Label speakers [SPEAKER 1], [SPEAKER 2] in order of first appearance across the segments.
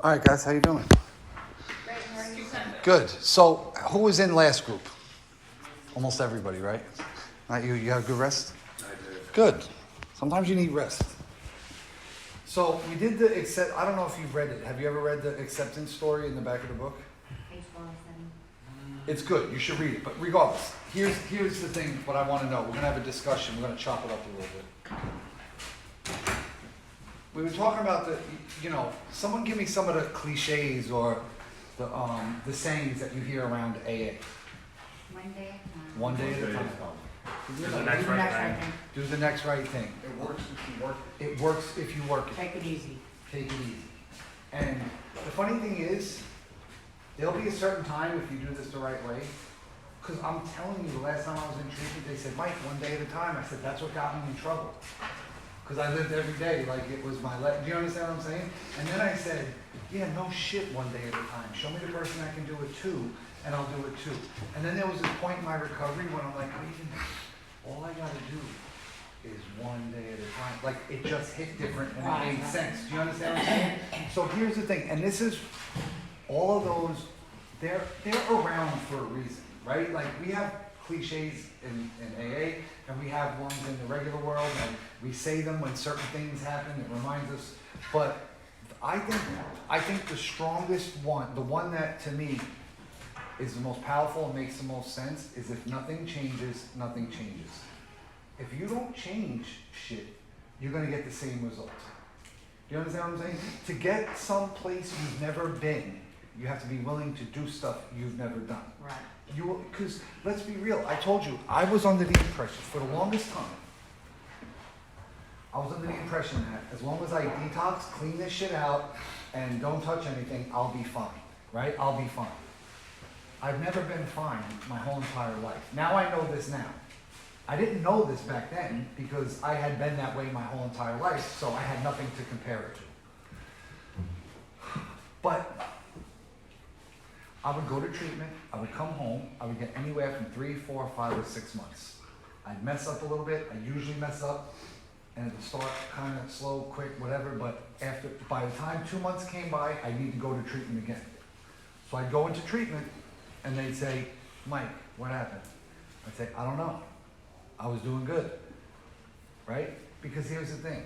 [SPEAKER 1] All right, guys, how you doing?
[SPEAKER 2] Great, how are you?
[SPEAKER 1] Good. So, who was in last group? Almost everybody, right? Not you. You had a good rest?
[SPEAKER 3] I did.
[SPEAKER 1] Good. Sometimes you need rest. So, we did the accept. I don't know if you've read it. Have you ever read the acceptance story in the back of the book?
[SPEAKER 2] Page 407.
[SPEAKER 1] It's good. You should read it. But regardless, here's the thing. What I want to know. We're gonna have a discussion. We're gonna chop it up a little bit. We were talking about someone give me some of the cliches or the sayings that you hear around AA.
[SPEAKER 2] One day at a time.
[SPEAKER 1] One day at a time.
[SPEAKER 3] Do the next right thing.
[SPEAKER 1] Do the next right thing.
[SPEAKER 3] It works if you work it.
[SPEAKER 1] It works if you work it.
[SPEAKER 4] Take it easy.
[SPEAKER 1] Take it easy. And the funny thing is, there'll be a certain time if you do this the right way. Because I'm telling you, the last time I was in treatment, they said, Mike, one day at a time. I said, that's what got me in trouble. Because I lived every day like it was my life. Do you understand what I'm saying? And then I said, yeah, no shit, one day at a time. Show me the person that can do it too, and I'll do it too. And then there was this point in my recovery when I'm like, all I gotta do is one day at a time. Like, it just hit different and it made sense. Do you understand what I'm saying? So here's the thing, and this is, all of those, they're around for a reason, right? Like, we have cliches in AA, and we have ones in the regular world, and we say them when certain things happen. It reminds us. But I think the strongest one, the one that to me is the most powerful and makes the most sense, is if nothing changes, nothing changes. If you don't change shit, you're gonna get the same result. Do you understand what I'm saying? To get someplace you've never been, you have to be willing to do stuff you've never done.
[SPEAKER 4] Right.
[SPEAKER 1] Because let's be real, I told you, I was under the impression for the longest time, I was under the impression that as long as I detox, clean this shit out, and don't touch anything, I'll be fine, right? I'll be fine. I've never been fine my whole entire life. Now I know this now. I didn't know this back then because I had been that way my whole entire life, so I had nothing to compare it to. But I would go to treatment, I would come home, I would get anywhere from 3, 4, 5, or 6 months. I'd mess up a little bit, I usually mess up, and it would start kind of slow, quick, whatever, but by the time 2 months came by, I need to go to treatment again. So I'd go into treatment, and they'd say, Mike, what happened? I'd say, I don't know. I was doing good, right? Because here's the thing,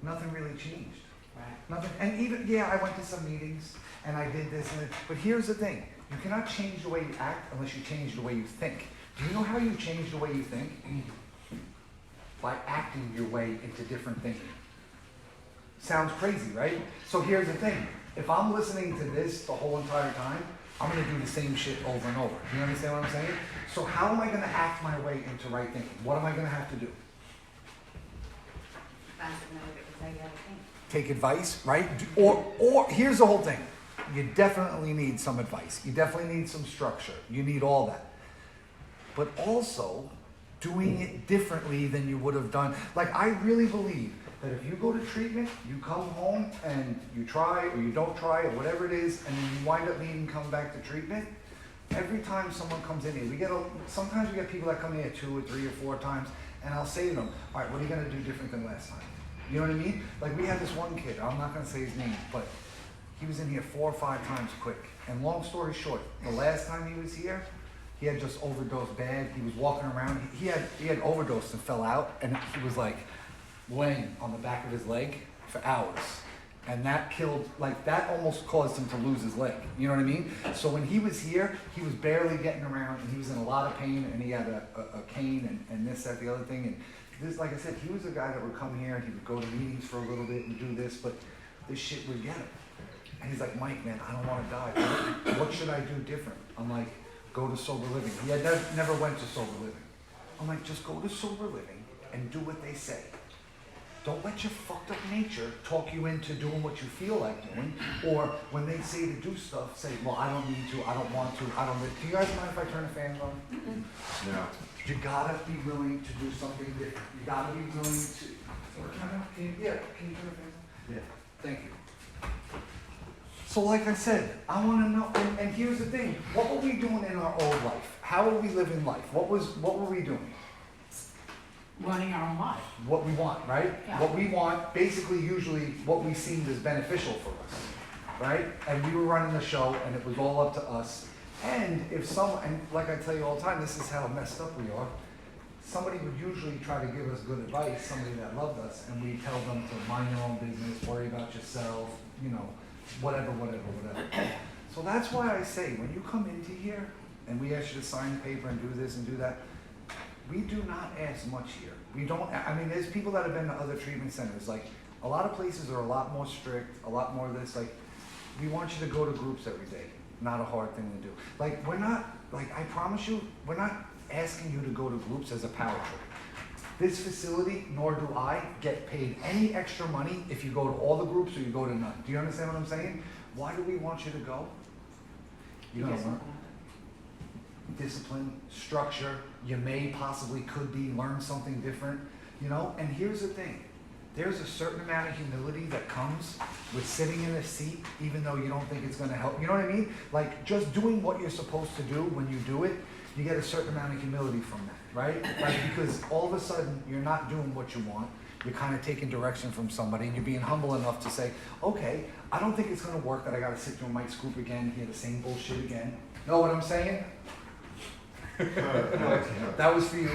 [SPEAKER 1] nothing really changed.
[SPEAKER 4] Right.
[SPEAKER 1] Nothing, and even, yeah, I went to some meetings, and I did this, but here's the thing, you cannot change the way you act unless you change the way you think. Do you know how you change the way you think? By acting your way into different thinking. Sounds crazy, right? So here's the thing, if I'm listening to this the whole entire time, I'm gonna do the same shit over and over. Do you understand what I'm saying? So how am I gonna act my way into right thinking? What am I gonna have to do?
[SPEAKER 2] Find another because I gotta think.
[SPEAKER 1] Take advice, right? Or here's the whole thing. You definitely need some advice. You definitely need some structure. You need all that. But also doing it differently than you would have done. Like, I really believe that if you go to treatment, you come home and you try or you don't try or whatever it is, and then you wind up needing to come back to treatment, every time someone comes in here, sometimes we get people that come in here 2 or 3 or 4 times, and I'll say to them, all right, what are you gonna do different than last time? You know what I mean? Like, we had this one kid, I'm not gonna say his name, but he was in here 4 or 5 times quick. And long story short, the last time he was here, he had just overdosed bad. He was walking around, he had overdosed and fell out, and he was like laying on the back of his leg for hours. And that that almost caused him to lose his leg. You know what I mean? So when he was here, he was barely getting around, and he was in a lot of pain, and he had a cane and this, that, the other thing. And this, like I said, he was a guy that would come here and he would go to meetings for a little bit and do this, but this shit would get him. And he's like, Mike, man, I don't want to die. What should I do different? I'm like, go to sober living. He had never went to sober living. I'm like, just go to sober living and do what they say. Don't let your fucked up nature talk you into doing what you feel like doing. Or when they say to do stuff, say, well, I don't need to, I don't want to, I don't. Do you guys mind if I turn the fans on?
[SPEAKER 3] Yeah.
[SPEAKER 1] You gotta be willing to do something different. You gotta be willing to. Can you turn the fans on? Yeah. Thank you. So like I said, I want to know, and here's the thing, what were we doing in our old life? How were we living life? What were we doing?
[SPEAKER 4] Running our own life.
[SPEAKER 1] What we want, right?
[SPEAKER 4] Yeah.
[SPEAKER 1] What we want, basically usually what we seemed as beneficial for us. right? And we were running the show, and it was all up to us. And if someone, and like I tell you all the time, this is how messed up we are. Somebody would usually try to give us good advice, somebody that loved us, and we tell them to mind their own business, worry about yourself, you know, whatever. So that's why I say, when you come into here, and we ask you to sign the paper and do this and do that, we do not ask much here. We don't, I mean, there's people that have been to other treatment centers, like, a lot of places are a lot more strict, a lot more of this, like, we want you to go to groups every day, not a hard thing to do. Like, we're not, like, I promise you, we're not asking you to go to groups as a power trip. This facility, nor do I, get paid any extra money if you go to all the groups or you go to none. Do you understand what I'm saying? Why do we want you to go? You're gonna learn discipline, structure, you may possibly could be learn something different, you know? And here's the thing, there's a certain amount of humility that comes with sitting in a seat even though you don't think it's gonna help, you know what I mean? Like, just doing what you're supposed to do when you do it, you get a certain amount of humility from that, right? Like, because all of a sudden, you're not doing what you want, you're kind of taking direction from somebody, and you're being humble enough to say, okay, I don't think it's gonna work that I gotta sit through Mike's group again, hear the same bullshit again. Know what I'm saying? That was for you.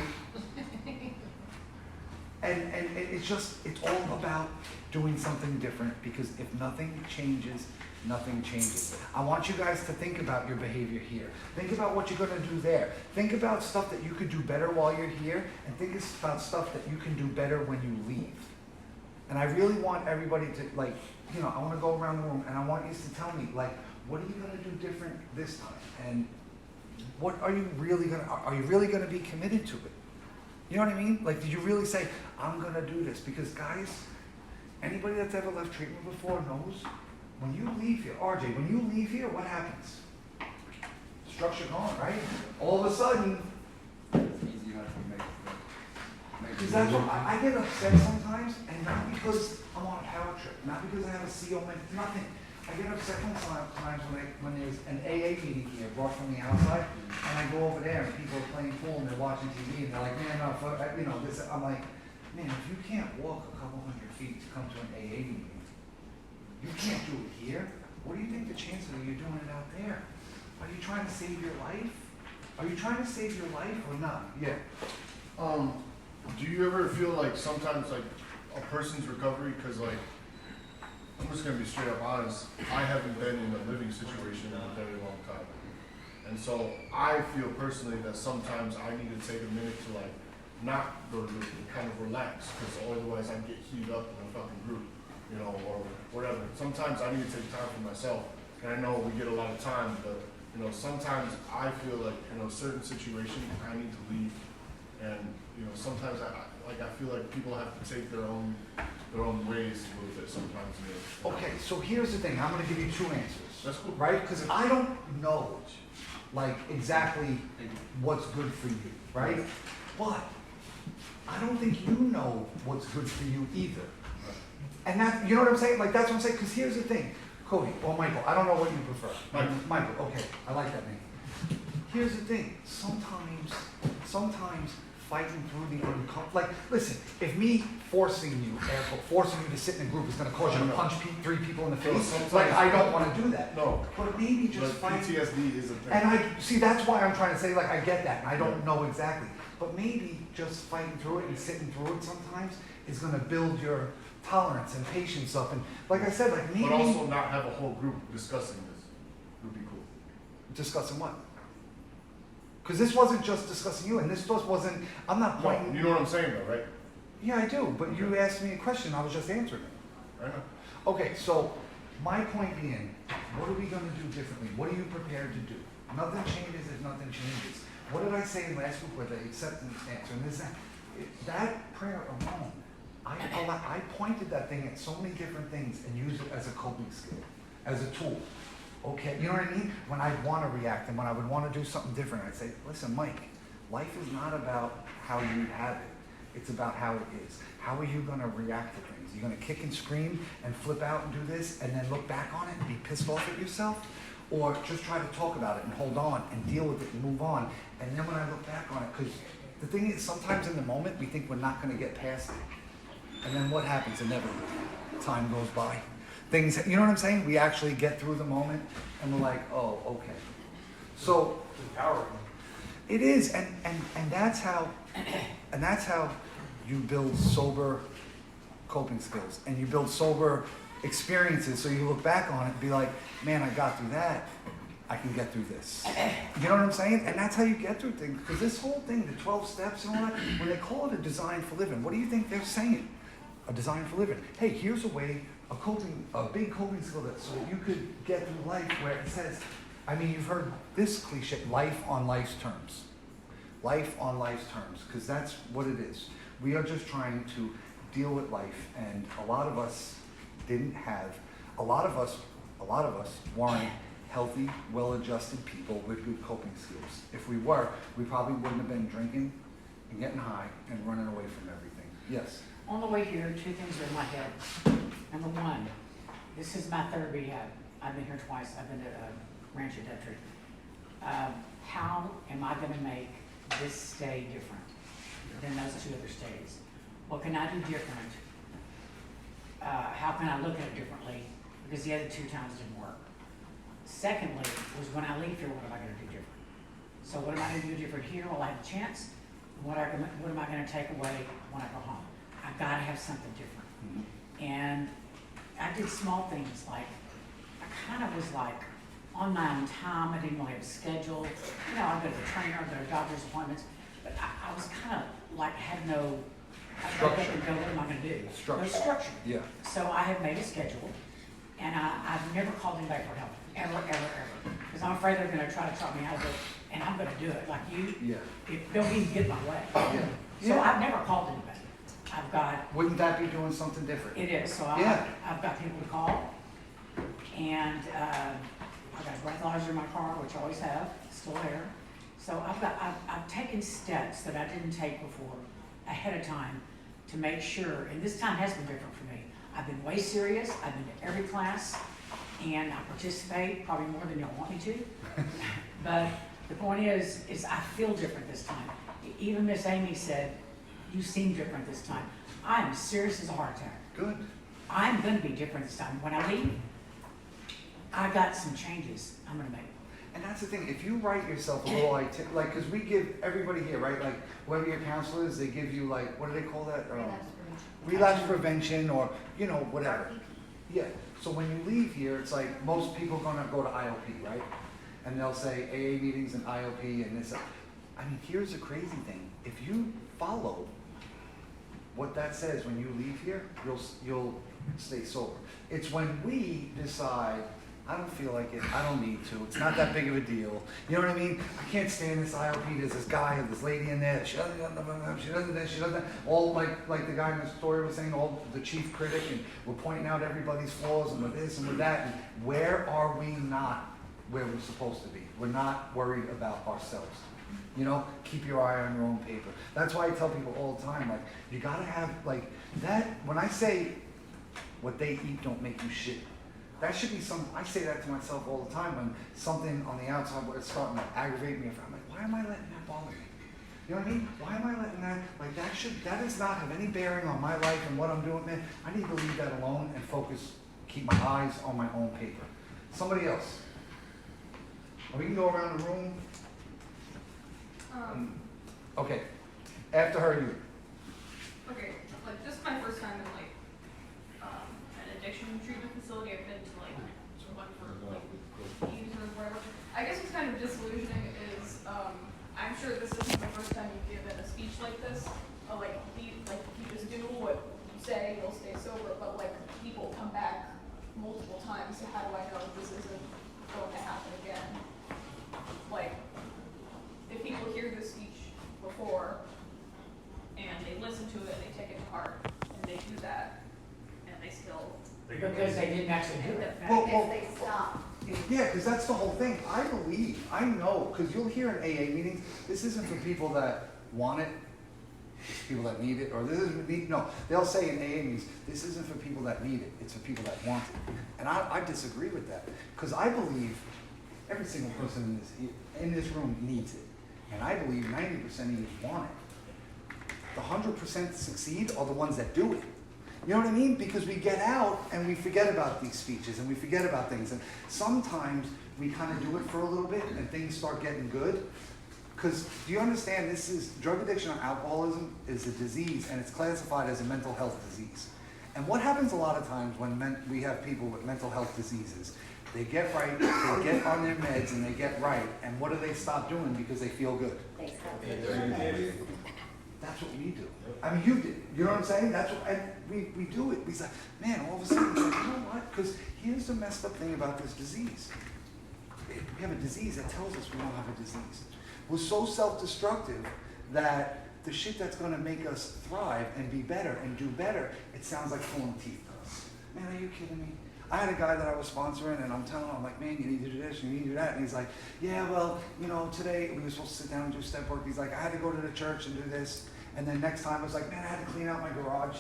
[SPEAKER 1] And it's just, it's all about doing something different, because if nothing changes, nothing changes. I want you guys to think about your behavior here. Think about what you're gonna do there. Think about stuff that you could do better while you're here, and think about stuff that you can do better when you leave. And I really want everybody to, like, you know, I wanna go around the room and I want you to tell me, like, what are you gonna do different this time? And what are you really gonna be committed to it? You know what I mean? Like, did you really say, I'm gonna do this? Because guys, anybody that's ever left treatment before knows, when you leave here, RJ, when you leave here, what happens? Structure gone, right? All of a sudden,
[SPEAKER 3] It's easy enough to make
[SPEAKER 1] because that's what, I get upset sometimes, and not because I'm on a power trip, not because I have a CO, nothing. I get upset sometimes when there's an AA meeting here brought from the outside, and I go over there and people are playing pool and they're watching TV and they're like, man, no, fuck, you know, this. I'm like, man, if you can't walk a couple hundred feet to come to an AA meeting, you can't do it here. What do you think the chances are you're doing it out there? Are you trying to save your life? Are you trying to save your life or not? Yeah.
[SPEAKER 5] Do you ever feel like sometimes like a person's recovery, because like, I'm just gonna be straight up honest, I haven't been in a living situation in a very long time. And so I feel personally that sometimes I need to take a minute to like not go to living, kind of relax, because otherwise I get heated up in a fucking group, you know, or whatever. Sometimes I need to take time for myself. And I know we get a lot of time, but you know, sometimes I feel like, you know, certain situations I need to leave. And, you know, sometimes I feel like people have to take their own ways a little bit sometimes. You know.
[SPEAKER 1] Okay, so here's the thing. I'm going to give you two answers.
[SPEAKER 5] That's cool.
[SPEAKER 1] Right? Because I don't know, like, exactly what's good for you, right? But I don't think you know what's good for you either. And that, you know what I'm saying? Like, that's what I'm saying. Because here's the thing. Cody or Michael, I don't know what you prefer. Michael, okay. I like that name. Here's the thing. Sometimes fighting through the uncomfortable, like, listen, if me forcing you to sit in a group is going to cause you to punch three people in the face, like, I don't want to do that.
[SPEAKER 5] No.
[SPEAKER 1] But maybe just
[SPEAKER 5] But
[SPEAKER 1] fighting.
[SPEAKER 5] PTSD is a thing.
[SPEAKER 1] And I see, that's why I'm trying to say, like, I get that, and I don't know exactly. But maybe just fighting through it and sitting through it sometimes is going to build your tolerance and patience up. And like I said, like, maybe.
[SPEAKER 5] But also not have a whole group discussing this would be cool.
[SPEAKER 1] Discussing what? Because this wasn't just discussing you, and this just wasn't, I'm not
[SPEAKER 5] No,
[SPEAKER 1] pointing.
[SPEAKER 5] you know what I'm saying though, right?
[SPEAKER 1] Yeah, I do, but you asked me a question, I was just answering it.
[SPEAKER 5] I know.
[SPEAKER 1] Okay, so my point being, what are we gonna do differently? What are you prepared to do? Nothing changes if nothing changes. What did I say in last week where the acceptance answer, and this, that prayer alone, I pointed that thing at so many different things and used it as a coping skill, as a tool. Okay, you know what I mean? When I'd want to react and when I would want to do something different, I'd say, listen, Mike, life is not about how you have it. It's about how it is. How are you going to react to things? You're going to kick and scream and flip out and do this and then look back on it and be pissed off at yourself? Or just try to talk about it and hold on and deal with it and move on. And then when I look back on it, because the thing is, sometimes in the moment, we think we're not going to get past it. And then what happens? Inevitably, time goes by. things, you know what I'm saying? We actually get through the moment and we're like, oh, okay. So
[SPEAKER 6] Empowering.
[SPEAKER 1] it is, and that's how you build sober coping skills and you build sober experiences. So you look back on it and be like, man, I got through that. I can get through this. You know what I'm saying? And that's how you get through things. Because this whole thing, the 12 steps and all that, when they call it a design for living, what do you think they're saying? A design for living. Hey, here's a way, a big coping skill that so that you could get through life where it says, I mean, you've heard this cliche, life on life's terms. Life on life's terms, because that's what it is. We are just trying to deal with life, and a lot of us didn't have, a lot of us weren't healthy, well-adjusted people with good coping skills. If we were, we probably wouldn't have been drinking and getting high and running away from everything. Yes.
[SPEAKER 4] On the way here, two things are in my head. Number one, this is my third rehab. I've been here twice. I've been to Rancho Detri. How am I gonna make this stay different than those two other stays? What can I do different? How can I look at it differently? Because the other two times didn't work. Secondly, was when I leave here, what am I gonna do different? So what am I gonna do different here while I have a chance? What am I gonna take away when I go home? I gotta have something different. And I did small things like, I kind of was like on my own time. I didn't really have a schedule. You know, I'd go to the trainer, I'd go to doctor's appointments, but I was kind of like, had no, I'd wake up and go, what am I gonna do?
[SPEAKER 1] Structure.
[SPEAKER 4] No structure.
[SPEAKER 1] Yeah.
[SPEAKER 4] So I have made a schedule, and I've never called anybody for help, ever, because I'm afraid they're gonna try to talk me out of it, and I'm gonna do it, like you,
[SPEAKER 1] Yeah.
[SPEAKER 4] they'll even get in my way.
[SPEAKER 1] Yeah.
[SPEAKER 4] So
[SPEAKER 1] Yeah.
[SPEAKER 4] I've never called anybody. I've got,
[SPEAKER 1] Wouldn't that be doing something different?
[SPEAKER 4] it is, so
[SPEAKER 1] Yeah.
[SPEAKER 4] I've got people to call, and I've got a breathalyzer in my car, which I always have, still there. So I've taken steps that I didn't take before, ahead of time, to make sure, and this time has been different for me. I've been way serious, I've been to every class, and I participate, probably more than you'll want me to. But the point is I feel different this time. Even Miss Amy said, you seem different this time. I am serious as a heart attack.
[SPEAKER 1] Good.
[SPEAKER 4] I'm gonna be different this time. When I leave, I got some changes I'm gonna make.
[SPEAKER 1] And that's the thing, if you write yourself a little like, because we give everybody here, right, like, whoever your counselor is, they give you like, what do they call that?
[SPEAKER 2] Relapse prevention.
[SPEAKER 1] Relapse prevention, or, you know, whatever.
[SPEAKER 2] RP.
[SPEAKER 1] Yeah, so when you leave here, it's like, most people gonna go to IOP, right? And they'll say AA meetings and IOP and this. I mean, here's the crazy thing, if you follow what that says when you leave here, you'll stay sober. It's when we decide, I don't feel like it, I don't need to, it's not that big of a deal. You know what I mean? I can't stand this IOP, there's this guy or this lady in there, she doesn't this, she doesn't that. All like the guy in the story was saying, all the chief critic, and we're pointing out everybody's flaws and with this and with that. And where are we not where we're supposed to be? We're not worried about ourselves. You know, keep your eye on your own paper. That's why I tell people all the time, like, you gotta have, like, that, when I say what they eat don't make you shit, that should be I say that to myself all the time when something on the outside is starting to aggravate me. I'm like, why am I letting that bother me? You know what I mean? Why am I letting that, like, that does not have any bearing on my life and what I'm doing, man. I need to leave that alone and focus, keep my eyes on my own paper. Somebody else. We can go around the room. Okay, after her, you.
[SPEAKER 7] Okay, like this is my first time in like an addiction treatment facility. I've been to like one for like years or whatever. I guess what's kind of disillusioning is I'm sure this isn't the first time you've given a speech like this. You just do what you say, you'll stay sober. But like people come back multiple times. So how do I know this isn't going to happen again? Like if people hear this speech before and they listen to it, they take it to heart, and they do that, and they still.
[SPEAKER 4] Because they didn't actually do it.
[SPEAKER 1] Well,
[SPEAKER 2] If they stop.
[SPEAKER 1] Yeah, because that's the whole thing. I know, because you'll hear in AA meetings, this isn't for people that want it, it's people that need it, or this isn't, no, they'll say in AA meetings, this isn't for people that need it, it's for people that want it. And I disagree with that, because I believe every single person in this room needs it. And I believe 90% of you want it. The 100% succeed are the ones that do it. You know what I mean? Because we get out and we forget about these speeches and we forget about things. And sometimes we kind of do it for a little bit and things start getting good. Because do you understand this is drug addiction or alcoholism is a disease and it's classified as a mental health disease. And what happens a lot of times when we have people with mental health diseases, they get right, they get on their meds and they get right, and what do they stop doing because they feel good?
[SPEAKER 2] They stop doing that.
[SPEAKER 1] That's what we do. I mean, you did. You know what I'm saying? That's what, and we do it. We say, man, all of a sudden, it's like, you know what? Because here's the messed up thing about this disease. We have a disease that tells us we don't have a disease. We're so self-destructive that the shit that's going to make us thrive and be better and do better, it sounds like pulling teeth to us. Man, are you kidding me? I had a guy that I was sponsoring, and I'm telling him, I'm like, man, you need to do this, you need to do that. And he's like, yeah, well, you know, today we were supposed to sit down and do step work. He's like, I had to go to the church and do this. And then next time I was like, man, I had to clean out my garage.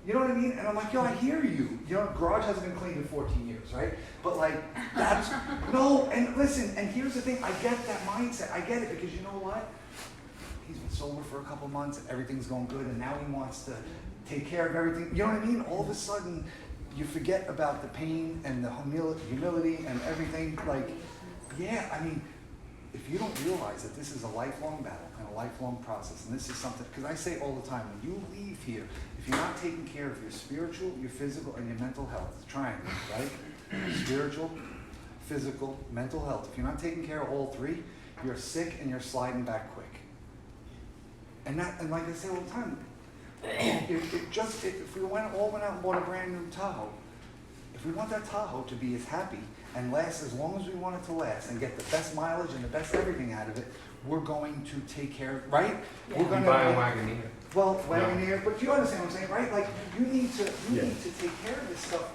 [SPEAKER 1] You know what I mean? And I'm like, yo, I hear you. You know, garage hasn't been cleaned in 14 years, right? But like, that's, no, and listen, and here's the thing, I get that mindset. I get it because you know what? He's been sober for a couple months, everything's going good, and now he wants to take care of everything. You know what I mean? All of a sudden, you forget about the pain and the humility and everything. Like, yeah, I mean, if you don't realize that this is a lifelong battle and a lifelong process, and this is something, because I say all the time, when you leave here, if you're not taking care of your spiritual, your physical, and your mental health, it's a triangle, right? Spiritual, physical, mental health. If you're not taking care of all three, you're sick and you're sliding back quick. And like I say all the time, if we all went out and bought a brand new Tahoe, if we want that Tahoe to be as happy and last as long as we want it to last and get the best mileage and the best everything out of it, we're going to take care of, right?
[SPEAKER 4] Yeah.
[SPEAKER 1] We're going to
[SPEAKER 6] buy a Wagoneer.
[SPEAKER 1] Well, Wagoneer, but you understand what I'm saying, right? Like, you need to take care of this stuff.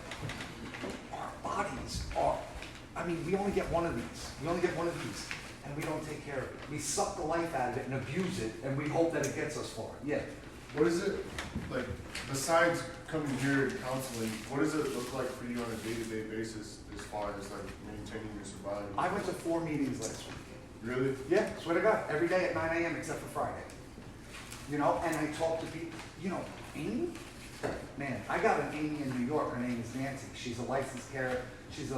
[SPEAKER 1] Our bodies are, I mean, we only get one of these. We only get one of these, and we don't take care of it. We suck the life out of it and abuse it, and we hope that it gets us far. Yeah.
[SPEAKER 5] What is it, like, besides coming here and counseling, what does it look like for you on a day-to-day basis as far as, like, maintaining your sobriety?
[SPEAKER 1] I went to 4 meetings last week.
[SPEAKER 5] Really?
[SPEAKER 1] Yeah, swear to God, every day at 9 a.m. except for Friday. You know, and I talk to people, you know, Amy? Man, I got an Amy in New York, her name is Nancy. She's a licensed care, she's a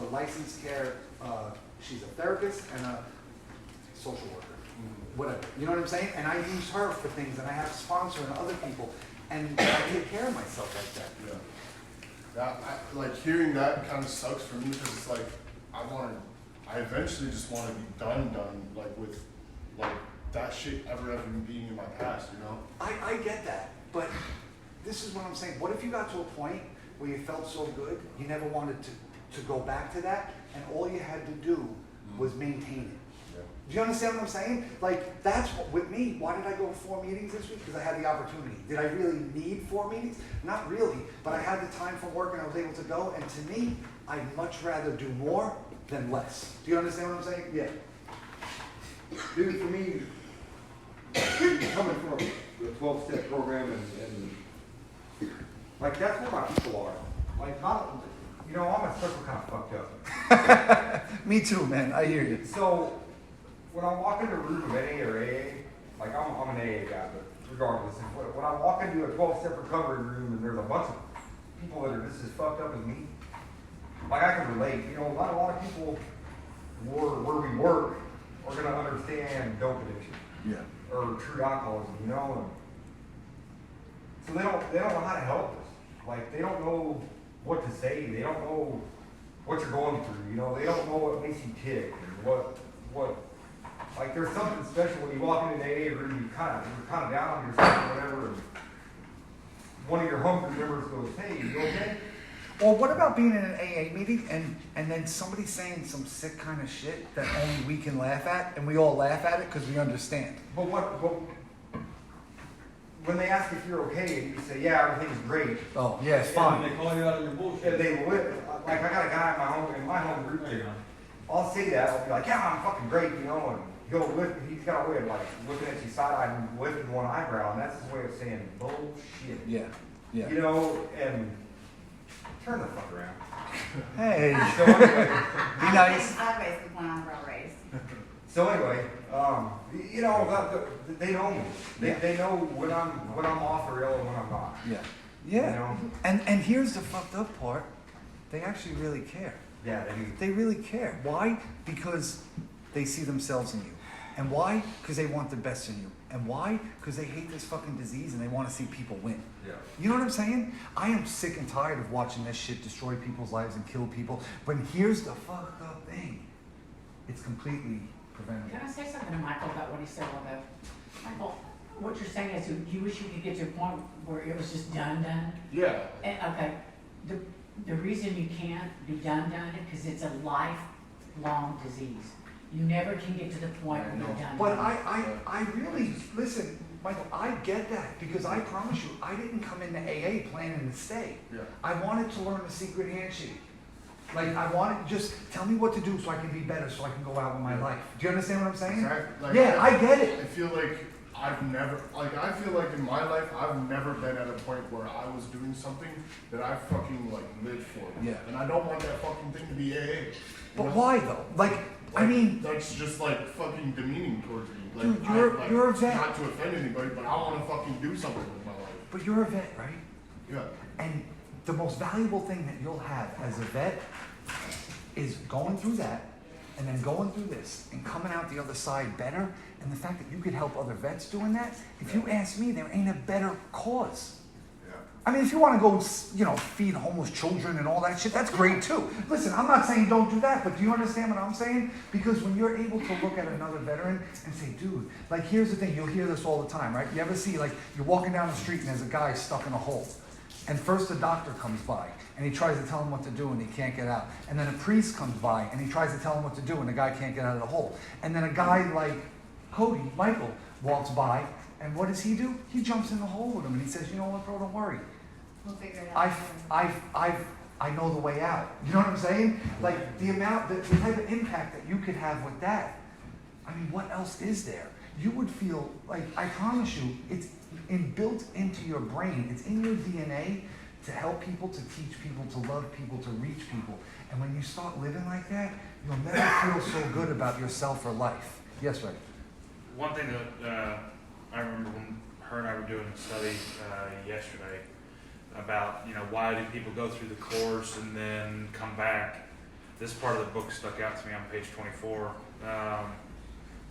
[SPEAKER 1] therapist and a social worker. Whatever, you know what I'm saying? And I use her for things, and I have a sponsor and other people, and I take care of myself like that.
[SPEAKER 5] Yeah. Like, hearing that kind of sucks for me, because it's like, I eventually just want to be done, like, with, like, that shit ever being in my past, you know?
[SPEAKER 1] I get that, but this is what I'm saying. What if you got to a point where you felt so good, you never wanted to go back to that, and all you had to do was maintain it? Do you understand what I'm saying? Like, that's what, with me, why did I go to 4 meetings this week? Because I had the opportunity. Did I really need 4 meetings? Not really, but I had the time from work and I was able to go, and to me, I'd much rather do more than less. Do you understand what I'm saying? Yeah.
[SPEAKER 6] Dude, for me, coming from the 12-step program and like, that's where my people are. Like, not, you know, I'm a circle kind of fucked up.
[SPEAKER 1] Me too, man. I hear you.
[SPEAKER 6] So, when I walk into a room of NA or AA, like, I'm an AA guy, but regardless, when I walk into a 12-step recovery room and there's a bunch of people that are just as fucked up as me, like, I can relate. You know, a lot of people where we work are gonna understand dope addiction.
[SPEAKER 1] Yeah.
[SPEAKER 6] Or true alcoholism, you know, and so they don't know how to help us. Like, they don't know what to say. They don't know what you're going through. You know, they don't know what makes you tick and what. Like, there's something special when you walk into an AA room. You're kind of down on yourself or whatever. And one of your hungry members goes, "Hey, you okay?"
[SPEAKER 1] Or what about being in an AA meeting and then somebody saying some sick kind of shit that only we can laugh at, and we all laugh at it because we understand?
[SPEAKER 6] But when they ask if you're okay and you say, "Yeah, everything's great,"
[SPEAKER 1] Oh, yeah, it's fine.
[SPEAKER 8] They call you out of your
[SPEAKER 6] and
[SPEAKER 8] bullshit.
[SPEAKER 6] they will. Like, I got a guy in my home group that I'll say that. I'll be like, "Yeah, I'm fucking great," you know, and he'll lift. He's got a way of, like, looking at you side-eyed and lifting one eyebrow, and that's his way of saying bullshit.
[SPEAKER 1] Yeah, yeah.
[SPEAKER 6] You know, and turn the fuck around.
[SPEAKER 1] Hey,
[SPEAKER 6] So anyway,
[SPEAKER 1] be nice.
[SPEAKER 2] Sideways with one eyebrow raised.
[SPEAKER 6] you know, they know me.
[SPEAKER 1] Yeah.
[SPEAKER 6] They know when I'm off the rail and when I'm not.
[SPEAKER 1] Yeah. Yeah.
[SPEAKER 6] You know?
[SPEAKER 1] And here's the fucked up part. They actually really care.
[SPEAKER 6] Yeah, they do.
[SPEAKER 1] They really care. Why? Because they see themselves in you. And why? Because they want the best in you. And why? Because they hate this fucking disease and they want to see people win.
[SPEAKER 6] Yeah.
[SPEAKER 1] You know what I'm saying? I am sick and tired of watching this shit destroy people's lives and kill people. But here's the fucked up thing. It's completely preventable.
[SPEAKER 4] Can I say something to Michael about what he said all about? Michael, what you're saying is you wish you could get to a point where it was just done.
[SPEAKER 5] Yeah.
[SPEAKER 4] And, okay, the reason you can't be done is because it's a lifelong disease. You never can get to the point where you're done.
[SPEAKER 1] But I really, listen, Michael, I get that because I promise you, I didn't come into AA planning to stay.
[SPEAKER 5] Yeah.
[SPEAKER 1] I wanted to learn the secret handshake. Like, I wanted, just tell me what to do so I can be better, so I can go out with my life. Do you understand what I'm saying?
[SPEAKER 5] Exactly. Like,
[SPEAKER 1] Yeah, I get it.
[SPEAKER 5] I feel like I feel like in my life, I've never been at a point where I was doing something that I fucking like lived for.
[SPEAKER 1] Yeah.
[SPEAKER 5] And I don't want that fucking thing to be AA. you
[SPEAKER 1] But
[SPEAKER 5] know?
[SPEAKER 1] why though? Like, I mean,
[SPEAKER 5] that's just like fucking demeaning towards me. Like,
[SPEAKER 1] Dude, you're a vet.
[SPEAKER 5] Not to offend anybody, but I want to fucking do something with my life.
[SPEAKER 1] but you're a vet, right?
[SPEAKER 5] Yeah.
[SPEAKER 1] And the most valuable thing that you'll have as a vet is going through that and then going through this and coming out the other side better. And the fact that you could help other vets doing that, if you ask me, there ain't a better cause.
[SPEAKER 5] Yeah.
[SPEAKER 1] I mean, if you want to go, feed homeless children and all that shit, that's great too. Listen, I'm not saying don't do that, but do you understand what I'm saying? Because when you're able to look at another veteran and say, dude, like here's the thing, you'll hear this all the time, right? You ever see, like, you're walking down the street and there's a guy stuck in a hole. And first the doctor comes by and he tries to tell him what to do and he can't get out. And then a priest comes by and he tries to tell him what to do and the guy can't get out of the hole. And then a guy like Cody, Michael, walks by and what does he do? He jumps in the hole with him and he says, you know what, bro, don't worry.
[SPEAKER 2] We'll figure it out.
[SPEAKER 1] I know the way out. You know what I'm saying? Like the type of impact that you could have with that. I mean, what else is there? You would feel like, I promise you, it's built into your brain. It's in your DNA to help people, to teach people, to love people, to reach people. And when you start living like that, you'll never feel so good about yourself or life. Yes, Ray?
[SPEAKER 8] One thing that I remember when her and I were doing a study yesterday about, why do people go through the course and then come back? This part of the book stuck out to me on page 24.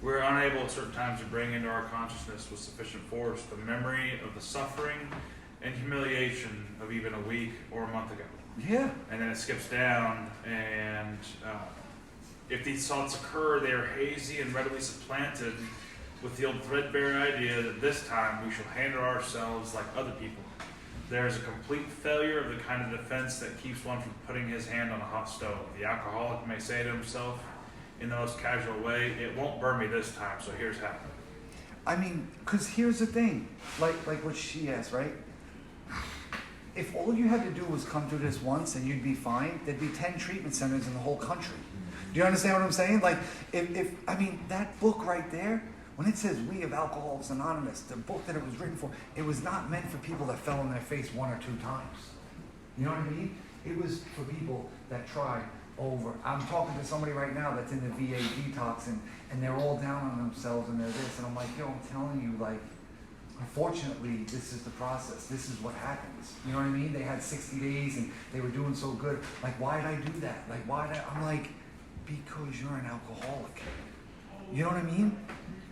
[SPEAKER 8] We're unable at certain times to bring into our consciousness with sufficient force the memory of the suffering and humiliation of even a week or a month ago.
[SPEAKER 1] Yeah.
[SPEAKER 8] And then it skips down, and if these thoughts occur, they are hazy and readily supplanted with the old threadbare idea that this time we shall handle ourselves like other people. There is a complete failure of the kind of defense that keeps one from putting his hand on a hot stove. The alcoholic may say to himself in the most casual way, it won't burn me this time, so here's how.
[SPEAKER 1] I mean, because here's the thing, like what she asked, right? If all you had to do was come through this once and you'd be fine, there'd be 10 treatment centers in the whole country. Do you understand what I'm saying? Like, that book right there, when it says We of Alcoholics Anonymous, the book that it was written for, it was not meant for people that fell on their face 1 or 2 times. You know what I mean? It was for people that tried over. I'm talking to somebody right now that's in the VA detox and they're all down on themselves and they're this. And I'm like, yo, I'm telling you, like, unfortunately, this is the process. This is what happens. You know what I mean? They had 60 days and they were doing so good. Like, why did I do that? Like, I'm like, because you're an alcoholic. You know what I mean?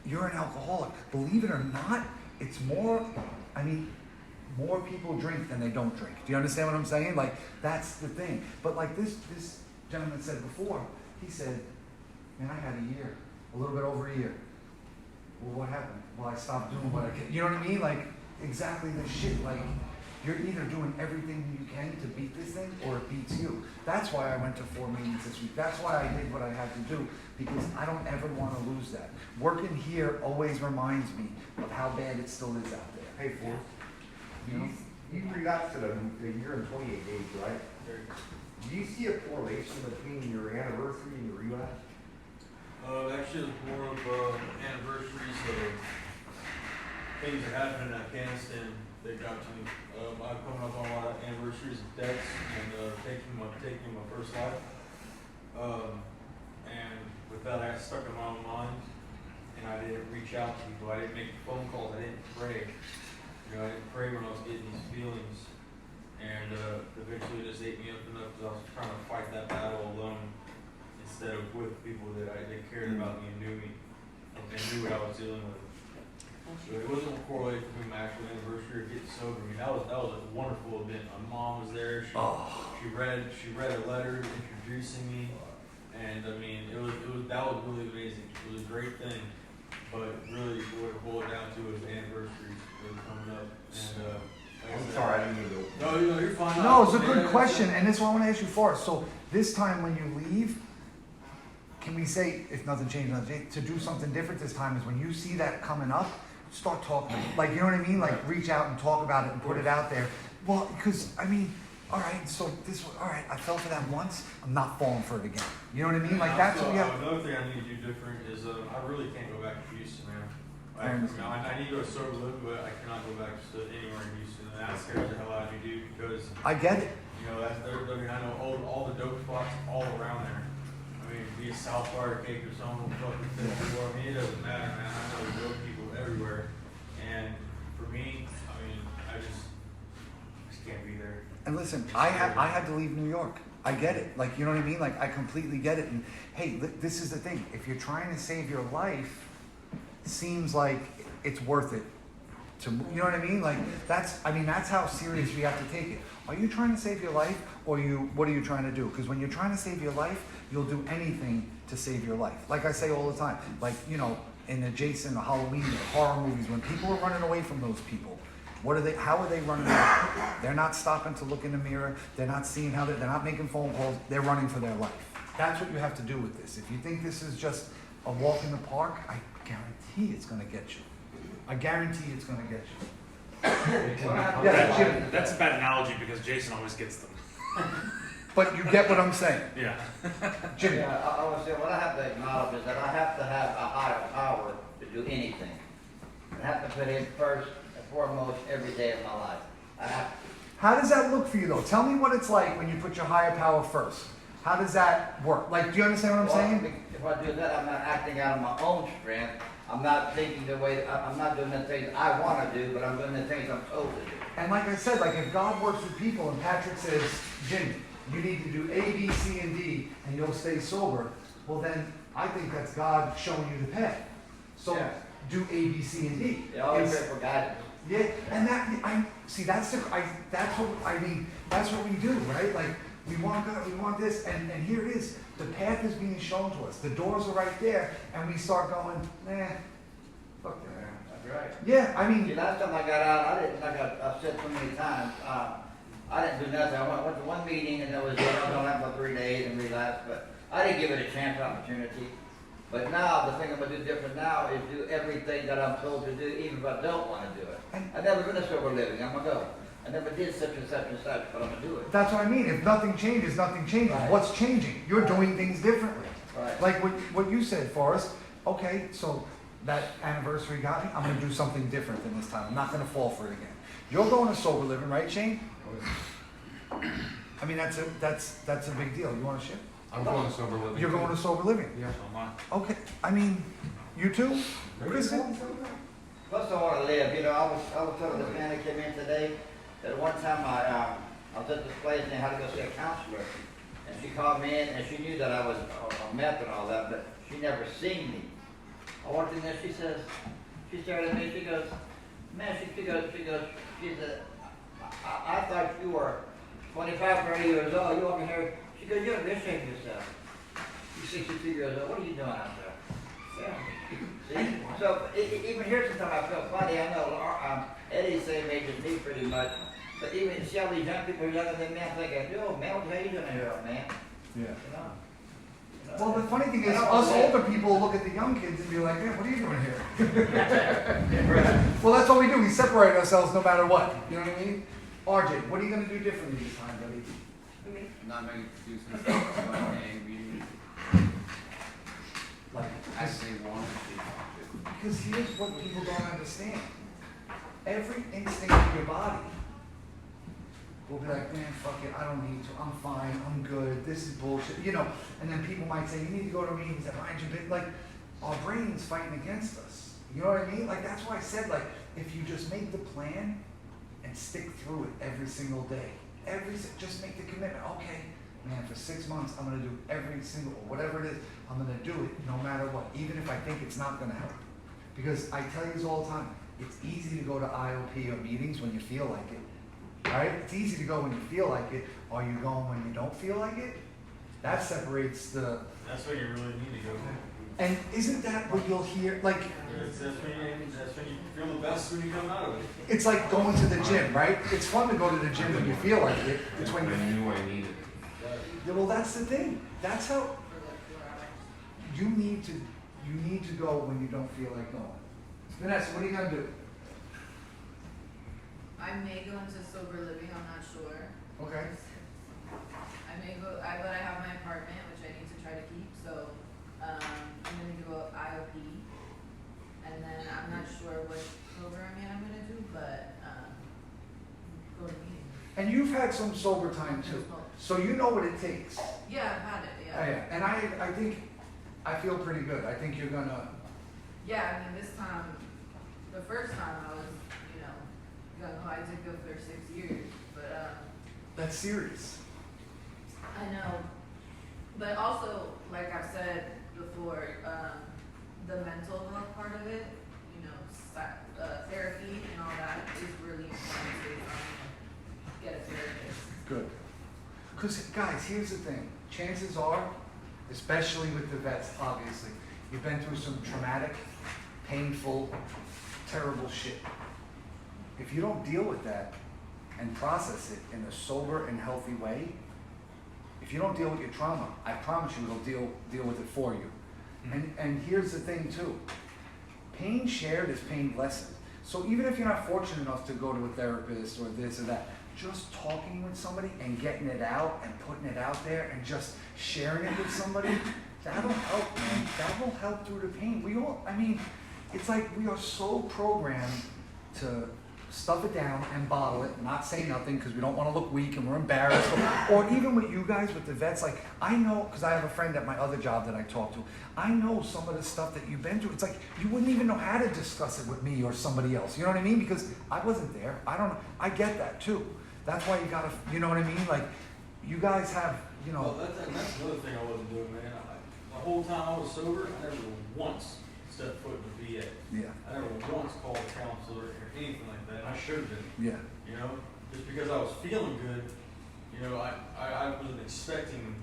[SPEAKER 1] You're an alcoholic. Believe it or not, it's more people drink than they don't drink. Do you understand what I'm saying? Like, that's the thing. But like this gentleman said before, he said, man, I had a little bit over a year. Well, what happened? Well, I stopped doing what I could. You know what I mean? Like, exactly the shit. Like, you're either doing everything you can to beat this thing or it beats you. That's why I went to 4 meetings this week. That's why I did what I had to do, because I don't ever want to lose that. Working here always reminds me of how bad it still is out there.
[SPEAKER 6] Hey, Ford,
[SPEAKER 1] You know?
[SPEAKER 6] you relapsed at a year and 28 days, right? Do you see a correlation between your anniversary and your relapse?
[SPEAKER 9] Actually, it's more of anniversaries of things that happened in Afghanistan that got to me. I'm coming up on a lot of anniversaries of deaths and taking my first life. And with that, I got stuck in my own mind, and I didn't reach out to people. I didn't make phone calls. I didn't pray. I didn't pray when I was getting these feelings. And, eventually it just ate me up enough because I was trying to fight that battle alone instead of with people that they cared about me and knew me and knew what I was dealing with. So it wasn't a correlation between my actual anniversary or getting sober. I mean, that was a wonderful event. My mom was there. She read a letter introducing me, and I mean, that was really amazing. It was a great thing, but really, what it boiled down to was anniversaries really coming up. And like I
[SPEAKER 6] I'm
[SPEAKER 9] said-
[SPEAKER 6] sorry, I didn't mean to.
[SPEAKER 9] No, you're fine.
[SPEAKER 1] No, it's a
[SPEAKER 9] Man,
[SPEAKER 1] good
[SPEAKER 9] it's-
[SPEAKER 1] question, and this is what I want to ask you for. So this time when you leave, can we say, if nothing changed, to do something different this time is when you see that coming up, start talking. Like, you know what I mean? Like, reach out and talk about it and put it out there. Well, because, I mean, all right, so this, all right, I fell for that once, I'm not falling for it again. You know what I mean? Like, that's what we have.
[SPEAKER 9] Another thing I need to do different is I really can't go back to Houston, man.
[SPEAKER 1] I understand.
[SPEAKER 9] I need to go to sober living, but I cannot go back to anywhere in Houston, and that scares the hell out of me, dude, because
[SPEAKER 1] I get it.
[SPEAKER 9] you know, I mean, I know all the dope spots all around there. I mean, be it South Florida, Cape or some fucking thing. I mean, it doesn't matter, man. I know dope people everywhere. And for me, I mean, I just can't be there.
[SPEAKER 1] And listen, I had to leave New York. I get it. Like, you know what I mean? Like, I completely get it. And hey, this is the thing. If you're trying to save your life, seems like it's worth it. You know what I mean? Like, that's how serious we have to take it. Are you trying to save your life, or what are you trying to do? Because when you're trying to save your life, you'll do anything to save your life. Like I say all the time. Like, you know, in the Jason or Halloween horror movies, when people are running away from those people, how are they running away? They're not stopping to look in the mirror. They're not seeing they're not making phone calls. They're running for their life. That's what you have to do with this. If you think this is just a walk in the park, I guarantee it's going to get you. I guarantee it's going to get you. Yeah, Jim.
[SPEAKER 8] That's a bad analogy because Jason always gets them.
[SPEAKER 1] But you get what I'm saying.
[SPEAKER 8] Yeah.
[SPEAKER 1] Jimmy.
[SPEAKER 10] Yeah, I was saying, what I have to acknowledge is that I have to have a higher power to do anything. I have to put him first and foremost every day of my life. I have to.
[SPEAKER 1] How does that look for you, though? Tell me what it's like when you put your higher power first. How does that work? Like, do you understand what I'm saying?
[SPEAKER 10] If I do that, I'm not acting out of my own strength. I'm not thinking the way, I'm not doing the things I want to do, but I'm doing the things I'm told to do.
[SPEAKER 1] And like I said, like if God works with people and Patrick says, Jimmy, you need to do A, B, C, and D, and you'll stay sober, well then, I think that's God showing you the path. So,
[SPEAKER 10] Yeah.
[SPEAKER 1] do A, B, C, and D.
[SPEAKER 10] They always
[SPEAKER 1] It's-
[SPEAKER 10] pray for guidance.
[SPEAKER 1] Yeah, and that's what we do, right? Like, we want God, we want this, and here it is. The path is being shown to us. The doors are right there, and we start going, fuck that.
[SPEAKER 10] That's right.
[SPEAKER 1] Yeah, I mean,
[SPEAKER 10] See, last time I got out, I've said so many times, I didn't do nothing. I went to one meeting and I was on that for 3 days and relapsed, but I didn't give it a chance, opportunity. But now, the thing I'm gonna do different now is do everything that I'm told to do, even if I don't wanna do it. I've never been a sober living, I'm gonna go. I never did such and such and such, but I'm gonna do it.
[SPEAKER 1] that's what I mean. If nothing changes, nothing changes.
[SPEAKER 10] Right.
[SPEAKER 1] What's changing? You're doing things differently.
[SPEAKER 10] Right.
[SPEAKER 1] Like what you said, Forrest. Okay, so that anniversary got me. I'm gonna do something different than this time. I'm not gonna fall for it again. You're going to sober living, right, Shane? I mean, that's a big deal. You want to ship?
[SPEAKER 3] I'm going to sober living.
[SPEAKER 1] You're going to sober living.
[SPEAKER 3] Yeah.
[SPEAKER 8] So am I.
[SPEAKER 1] Okay. I mean, you too, Kristen?
[SPEAKER 10] Plus, I want to live. You know, I was telling the man that came in today that one time I was at this place and they had to go see a counselor, and she called me in and she knew that I was on meth and all that, but she never seen me. I walked in there. She says, she stared at me. She goes, man. She said, I thought you were 25, 30 years old. You walk in here. She goes, you're in good shape yourself. You're 62 years old. What are you doing out there? Yeah. See? So even here sometimes I feel funny. I know Eddie's the same age as me pretty much. But even see all these young people who are younger than me, I'm thinking, yo, man, what the hell are you doing here, old man?
[SPEAKER 1] Yeah.
[SPEAKER 10] You know?
[SPEAKER 1] Well, the funny thing is, us older people look at the young kids and be like, man, what are you doing here? Well, that's what we do. We separate ourselves no matter what. You know what I mean? RJ, what are you going to do differently this time, buddy?
[SPEAKER 3] Not many excuses, but angry.
[SPEAKER 1] Like,
[SPEAKER 3] As they want to
[SPEAKER 1] because here's what people don't understand. Every instinct in your body will be like, man, fuck it, I don't need to, I'm fine, I'm good, this is bullshit, you know. And then people might say, you need to go to meetings that mind you, like, our brain's fighting against us. You know what I mean? Like, that's why I said, like, if you just make the plan and stick through it every single day, just make the commitment, okay, man, for 6 months, I'm gonna do every single, whatever it is, I'm gonna do it no matter what, even if I think it's not gonna help. Because I tell you all the time, it's easy to go to IOP or meetings when you feel like it, right? It's easy to go when you feel like it. Are you going when you don't feel like it? That separates the,
[SPEAKER 9] That's when you really need to go.
[SPEAKER 1] and isn't that what you'll hear, like,
[SPEAKER 9] That's when you feel the best when you come out of it.
[SPEAKER 1] it's like going to the gym, right? It's fun to go to the gym when you feel like it. It's when
[SPEAKER 3] I
[SPEAKER 1] you,
[SPEAKER 3] knew I needed it.
[SPEAKER 1] yeah, well, that's the thing. That's how, you need to go when you don't feel like going. Vanessa, what are you gonna do?
[SPEAKER 11] I may go into sober living, I'm not sure.
[SPEAKER 1] Okay.
[SPEAKER 11] but I have my apartment, which I need to try to keep, so, I'm gonna do a IOP. And then I'm not sure what program yet I'm gonna do, but, go to meetings.
[SPEAKER 1] And you've had some sober time too, so you know what it takes.
[SPEAKER 11] Yeah, I've had it,
[SPEAKER 1] Oh, yeah. And I think, I feel pretty good. I think you're gonna,
[SPEAKER 11] Yeah, I mean, this time, the first time I was, gung-ho, I did go for 6 years, but,
[SPEAKER 1] that's serious.
[SPEAKER 11] I know, but also, like I've said before, the mental health part of it, therapy and all that is really important to get a therapist.
[SPEAKER 1] Good. Because, guys, here's the thing. Chances are, especially with the vets, obviously, you've been through some traumatic, painful, terrible shit. If you don't deal with that and process it in a sober and healthy way, if you don't deal with your trauma, I promise you it'll deal with it for you. And here's the thing too. Pain shared is pain lessened. So even if you're not fortunate enough to go to a therapist or this or that, just talking with somebody and getting it out and putting it out there and just sharing it with somebody, that'll help, man. That will help through the pain. It's like we are so programmed to stuff it down and bottle it, not say nothing because we don't want to look weak and we're embarrassed. Or even with you guys, with the vets, like I know, because I have a friend at my other job that I talk to, I know some of the stuff that you've been through. It's like you wouldn't even know how to discuss it with me or somebody else. You know what I mean? Because I wasn't there. I don't know. I get that too. That's why you gotta, you know what I mean? Like you guys have,
[SPEAKER 9] Well, that's another thing I wasn't doing, man. The whole time I was sober, I never once stepped foot in the VA.
[SPEAKER 1] Yeah.
[SPEAKER 9] I never once called a counselor or anything like that. I should have been.
[SPEAKER 1] Yeah.
[SPEAKER 9] Just because I was feeling good, I wasn't expecting,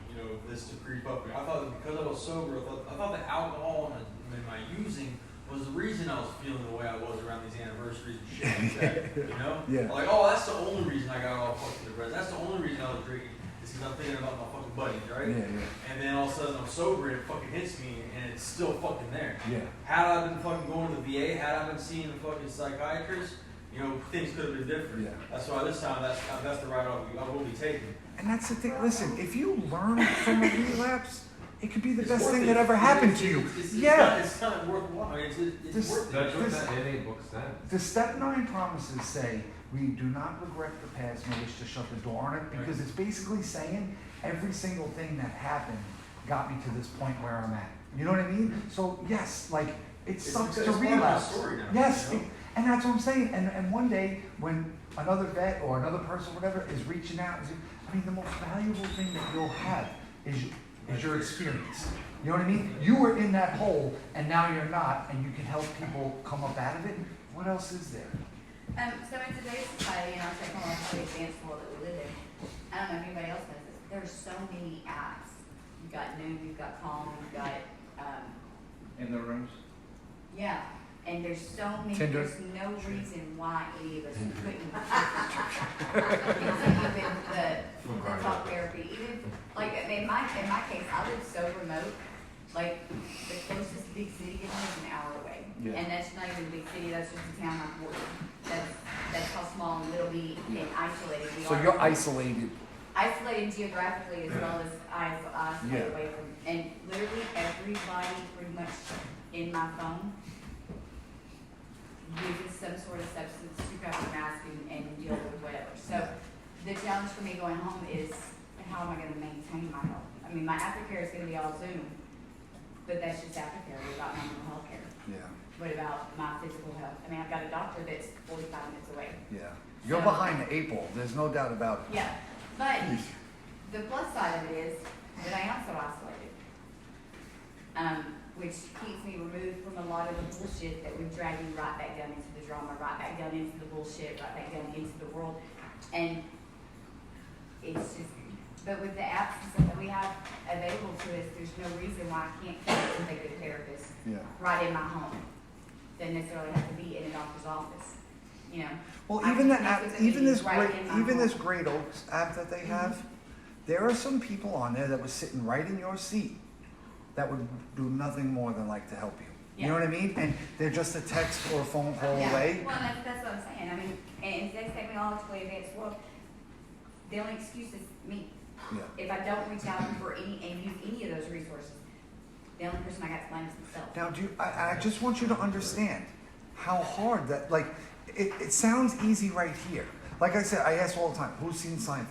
[SPEAKER 9] this to creep up. I thought that because I was sober, I thought that alcohol and my using was the reason I was feeling the way I was around these anniversaries and shit like that,
[SPEAKER 1] Yeah.
[SPEAKER 9] Like, oh, that's the only reason I got all fucking depressed. That's the only reason I was drinking. Is because I'm thinking about my fucking buddies, right?
[SPEAKER 1] Yeah.
[SPEAKER 9] And then all of a sudden I'm sober and it fucking hits me and it's still fucking there.
[SPEAKER 1] Yeah.
[SPEAKER 9] Had I been fucking going to the VA, had I been seeing a fucking psychiatrist, things could have been different.
[SPEAKER 1] Yeah.
[SPEAKER 9] That's why this time that's the route I will be taking.
[SPEAKER 1] And that's the thing. Listen, if you learn from a relapse, it could be the
[SPEAKER 9] It's
[SPEAKER 1] best
[SPEAKER 9] worth
[SPEAKER 1] thing
[SPEAKER 9] it.
[SPEAKER 1] that ever happened to you.
[SPEAKER 9] It's not worthwhile. I mean, it's
[SPEAKER 1] This-
[SPEAKER 9] worth it.
[SPEAKER 3] That's what
[SPEAKER 1] This-
[SPEAKER 3] that NA book says.
[SPEAKER 1] The step 9 promises say, we do not regret the past nor wish to shut the door on it, because it's basically saying every single thing that happened got me to this point where I'm at. You know what I mean? So yes, like it sucks to
[SPEAKER 9] it's part of my
[SPEAKER 1] relapse.
[SPEAKER 9] story now,
[SPEAKER 1] Yes, and that's what I'm saying. And one day when another vet or another person, whatever, is reaching out, the most valuable thing that you'll have is your experience. You know what I mean? You were in that hole and now you're not, and you can help people come up out of it. What else is there?
[SPEAKER 2] So in today's society, and our technologically advanced world that we live in, I don't know if anybody else knows this, there's so many apps. You've got Noom, you've got Calm, you've got,
[SPEAKER 3] In the rooms?
[SPEAKER 2] yeah, and there's so many,
[SPEAKER 1] Tinder.
[SPEAKER 2] there's no reason why any of us couldn't. Even the talk therapy, even, like, in my case, I live so remote, like, the closest big city is an hour away.
[SPEAKER 1] Yeah.
[SPEAKER 2] And that's not even a big city, that's just a town like Wharton. That's how small and little and isolated we are.
[SPEAKER 1] So you're isolated.
[SPEAKER 2] Isolated geographically as well as isolated
[SPEAKER 1] Yeah.
[SPEAKER 2] away from, and literally everybody pretty much in my phone uses some sort of substance to cover their mask and deal with whatever. So the challenge for me going home is how am I gonna maintain my health? I mean, my aftercare is gonna be all Zoom, but that's just aftercare. What about my mental health care?
[SPEAKER 1] Yeah.
[SPEAKER 2] What about my physical health? I mean, I've got a doctor that's 45 minutes away.
[SPEAKER 1] Yeah. You're
[SPEAKER 2] So-
[SPEAKER 1] behind the 8 ball. There's no doubt about it.
[SPEAKER 2] Yeah, But the plus side of it is that I am so isolated. Which keeps me removed from a lot of the bullshit that would drag me right back down into the drama, right back down into the bullshit, right back down into the world. And it's just, but with the apps and stuff that we have available to us, there's no reason why I can't come to a good therapist
[SPEAKER 1] Yeah.
[SPEAKER 2] right in my home. Doesn't necessarily have to be in a doctor's office, you know?
[SPEAKER 1] Well,
[SPEAKER 2] I
[SPEAKER 1] even the
[SPEAKER 2] can connect
[SPEAKER 1] app,
[SPEAKER 2] with the
[SPEAKER 1] even this
[SPEAKER 2] meetings right
[SPEAKER 1] great,
[SPEAKER 2] in my
[SPEAKER 1] even this
[SPEAKER 2] home.
[SPEAKER 1] Great Oaks app that they have, there are some people on there that was sitting right in your seat that would do nothing more than like to help you. You know
[SPEAKER 2] Yeah.
[SPEAKER 1] what I mean? And they're just a text or a phone call
[SPEAKER 2] Yeah.
[SPEAKER 1] away.
[SPEAKER 2] Well, that's what I'm saying. I mean, and they take me all the way advanced world. The only excuse is me.
[SPEAKER 1] Yeah.
[SPEAKER 2] If I don't reach out for any and use any of those resources, the only person I got to blame is myself.
[SPEAKER 1] Now, I just want you to understand how hard that, like, it sounds easy right here. Like I said, I ask all the time, who's seen Seinfeld?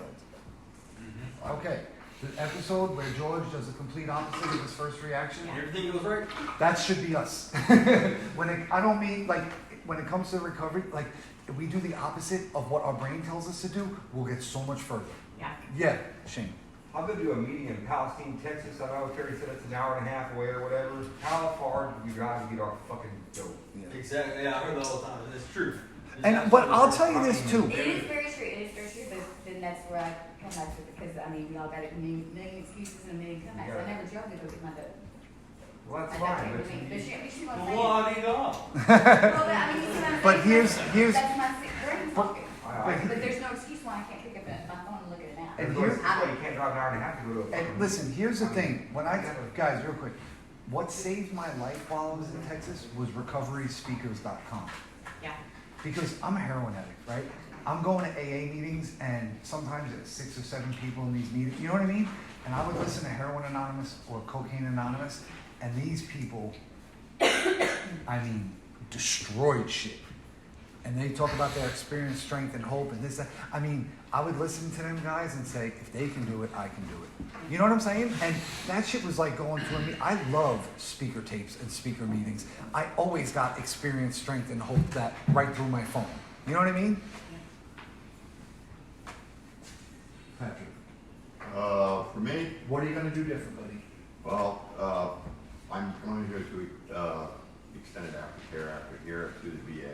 [SPEAKER 1] Okay, the episode where George does the complete opposite of his first reaction,
[SPEAKER 9] Everything goes right.
[SPEAKER 1] that should be us. I don't mean, like, when it comes to recovery, like, if we do the opposite of what our brain tells us to do, we'll get so much further.
[SPEAKER 2] Yeah.
[SPEAKER 1] Yeah, Shane.
[SPEAKER 6] I've been to a meeting in Palestine, Texas. I know Terry said it's an hour and a half away or whatever. How far do you drive to get our fucking dough?
[SPEAKER 1] Yeah.
[SPEAKER 9] Exactly, yeah, I heard that all the time, and it's true. It's
[SPEAKER 1] And but I'll
[SPEAKER 9] absolutely
[SPEAKER 1] tell you this too.
[SPEAKER 2] It is very true. It is very true. But then that's where I come back to because I mean we all got a million excuses and a million comebacks. I never drove to go get my dough.
[SPEAKER 6] Well, that's
[SPEAKER 2] I
[SPEAKER 6] fine,
[SPEAKER 2] don't
[SPEAKER 6] but
[SPEAKER 2] think
[SPEAKER 6] you-
[SPEAKER 2] but you see what I'm
[SPEAKER 9] true.
[SPEAKER 2] saying?
[SPEAKER 9] Well, I need to.
[SPEAKER 2] Well, I mean, you see what I'm
[SPEAKER 1] But
[SPEAKER 2] saying?
[SPEAKER 1] here's
[SPEAKER 2] That's my brain talking.
[SPEAKER 6] I-
[SPEAKER 2] But there's no excuse why I can't pick up my phone and look at it now.
[SPEAKER 1] And
[SPEAKER 6] There's
[SPEAKER 1] here-
[SPEAKER 6] places where you can't drive an hour and a half to go to a
[SPEAKER 1] And
[SPEAKER 6] fucking-
[SPEAKER 1] listen, here's the thing. When guys, real quick, what saved my life while I was in Texas was recoveryspeakers.com.
[SPEAKER 2] Yeah.
[SPEAKER 1] Because I'm a heroin addict, right? I'm going to AA meetings, and sometimes it's 6 or 7 people in these meetings. You know what I mean? And I would listen to Heroin Anonymous or Cocaine Anonymous, and these people, I mean, destroyed shit. And they talk about their experience, strength, and hope, and this, that. I mean, I would listen to them guys and say, if they can do it, I can do it. You know what I'm saying? And that shit was like going through me. I love speaker tapes and speaker meetings. I always got experience, strength, and hope that right through my phone. You know what I mean? Patrick,
[SPEAKER 12] For me,
[SPEAKER 1] what are you gonna do different, buddy?
[SPEAKER 12] well, I'm going to go to extended aftercare after here to the VA,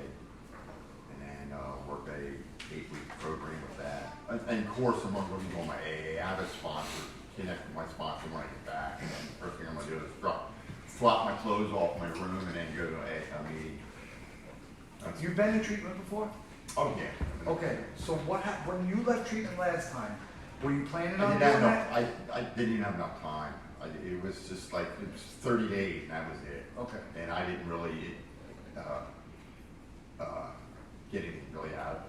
[SPEAKER 12] and then work a 8-week program with that. And of course, I'm looking on my AA. I have a sponsor, connect with my sponsor when I get back, and then the first thing I'm gonna do is flop my clothes off my room and then go to a meeting. That's-
[SPEAKER 1] You've been to treatment before?
[SPEAKER 12] Oh, yeah.
[SPEAKER 1] Okay, so when you left treatment last time, were you planning
[SPEAKER 12] I
[SPEAKER 1] on
[SPEAKER 12] didn't have
[SPEAKER 1] doing
[SPEAKER 12] enough,
[SPEAKER 1] that?
[SPEAKER 12] I didn't even have enough time. It was just like, it was 30 days and that was it.
[SPEAKER 1] Okay.
[SPEAKER 12] And I didn't really, get anything really out of it.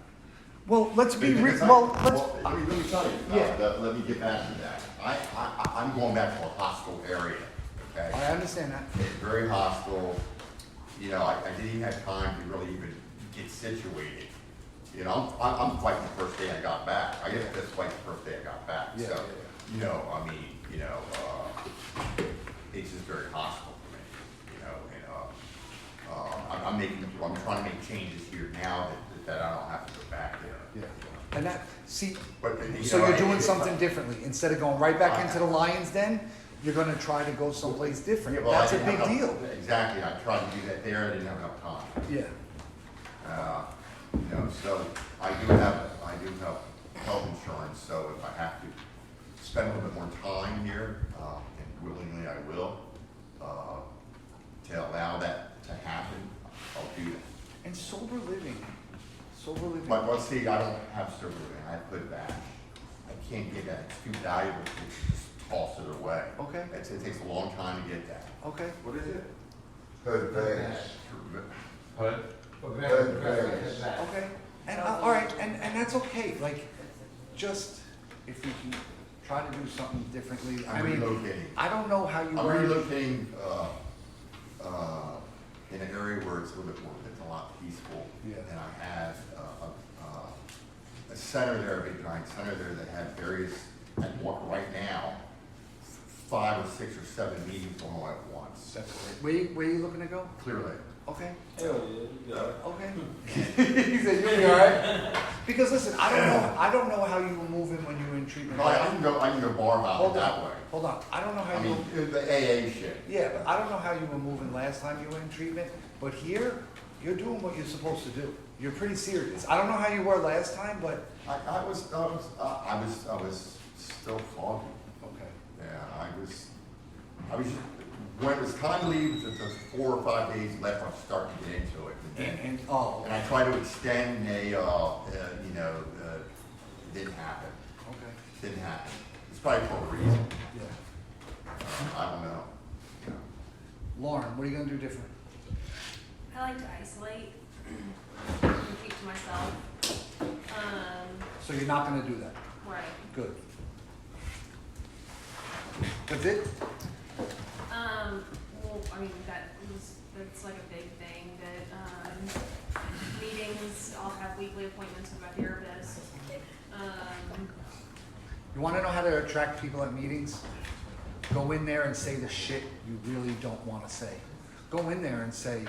[SPEAKER 1] Well, let's be real,
[SPEAKER 12] Because let me tell you,
[SPEAKER 1] Yeah.
[SPEAKER 12] let me get back to that. I'm going back to a hostile area, okay?
[SPEAKER 1] I understand that.
[SPEAKER 12] It's very hostile, you know, I didn't even have time to really even get situated. You know, I'm fighting the first day I got back. I guess that's like the first day I got back,
[SPEAKER 1] Yeah,
[SPEAKER 12] so,
[SPEAKER 1] yeah, yeah.
[SPEAKER 12] you know, I mean, you know, it's just very hostile for me, you know, and, I'm trying to make changes here now that I don't have to go back there.
[SPEAKER 1] Yeah. And that, see,
[SPEAKER 12] But, you
[SPEAKER 1] so
[SPEAKER 12] know,
[SPEAKER 1] you're doing
[SPEAKER 12] it's-
[SPEAKER 1] something differently. Instead of going right back into the lion's den, you're gonna try to go someplace different.
[SPEAKER 12] Yeah, well, I
[SPEAKER 1] That's a
[SPEAKER 12] didn't
[SPEAKER 1] big
[SPEAKER 12] have
[SPEAKER 1] deal.
[SPEAKER 12] enough- Exactly, I tried to do that there, I didn't have enough time.
[SPEAKER 1] Yeah.
[SPEAKER 12] You know, so I do have health insurance, so if I have to spend a little bit more time here, and willingly I will, to allow that to happen, I'll do that.
[SPEAKER 1] And sober living.
[SPEAKER 12] But see, I don't have sober living, I put it back. I can't get that, it's too valuable to just toss it away.
[SPEAKER 1] Okay.
[SPEAKER 12] It takes a long time to get that.
[SPEAKER 1] Okay.
[SPEAKER 12] What is it? Hood bags.
[SPEAKER 3] Hood?
[SPEAKER 1] Okay. And, all right, and that's okay. Like, just if you can try to do something differently. I
[SPEAKER 12] I'm
[SPEAKER 1] mean,
[SPEAKER 12] relocating.
[SPEAKER 1] I don't know how you
[SPEAKER 12] I'm
[SPEAKER 1] learn.
[SPEAKER 12] relocating, in an area where it's a little bit more, it's a lot peaceful.
[SPEAKER 1] Yeah.
[SPEAKER 12] And I have, a center there, a big giant center there that had various, right now, 5 or 6 or 7 meetings going on at once.
[SPEAKER 1] That's great. Where you looking to go?
[SPEAKER 12] Clear Lake.
[SPEAKER 1] Okay.
[SPEAKER 9] Hell yeah, you got it.
[SPEAKER 1] Okay. He said, you'll be all right. Because listen, I don't know how you were moving when you were in treatment.
[SPEAKER 12] No, I can go bar hopping
[SPEAKER 1] Hold
[SPEAKER 12] that
[SPEAKER 1] on,
[SPEAKER 12] way.
[SPEAKER 1] hold on. I don't know how
[SPEAKER 12] I
[SPEAKER 1] you
[SPEAKER 12] mean,
[SPEAKER 1] were,
[SPEAKER 12] the AA shit.
[SPEAKER 1] yeah, but I don't know how you were moving last time you were in treatment, but here, you're doing what you're supposed to do. You're pretty serious. I don't know how you were last time, but,
[SPEAKER 12] I was still foggy.
[SPEAKER 1] okay.
[SPEAKER 12] Yeah, I was, when it was time to leave, the 4 or 5 days left, I was starting to get into it.
[SPEAKER 1] Oh,
[SPEAKER 12] And I tried to extend it didn't happen.
[SPEAKER 1] okay,
[SPEAKER 12] Didn't happen. It's probably for a reason.
[SPEAKER 1] yeah.
[SPEAKER 12] I don't know. You know.
[SPEAKER 1] Lauren, what are you gonna do different?
[SPEAKER 7] I like to isolate and keep to myself.
[SPEAKER 1] So you're not gonna do that?
[SPEAKER 7] Right.
[SPEAKER 1] Good. That's it?
[SPEAKER 7] Well, I mean, that's like a big thing that, meetings, I'll have weekly appointments with my therapist.
[SPEAKER 1] You wanna know how to attract people at meetings? Go in there and say the shit you really don't wanna say. Go in there and say,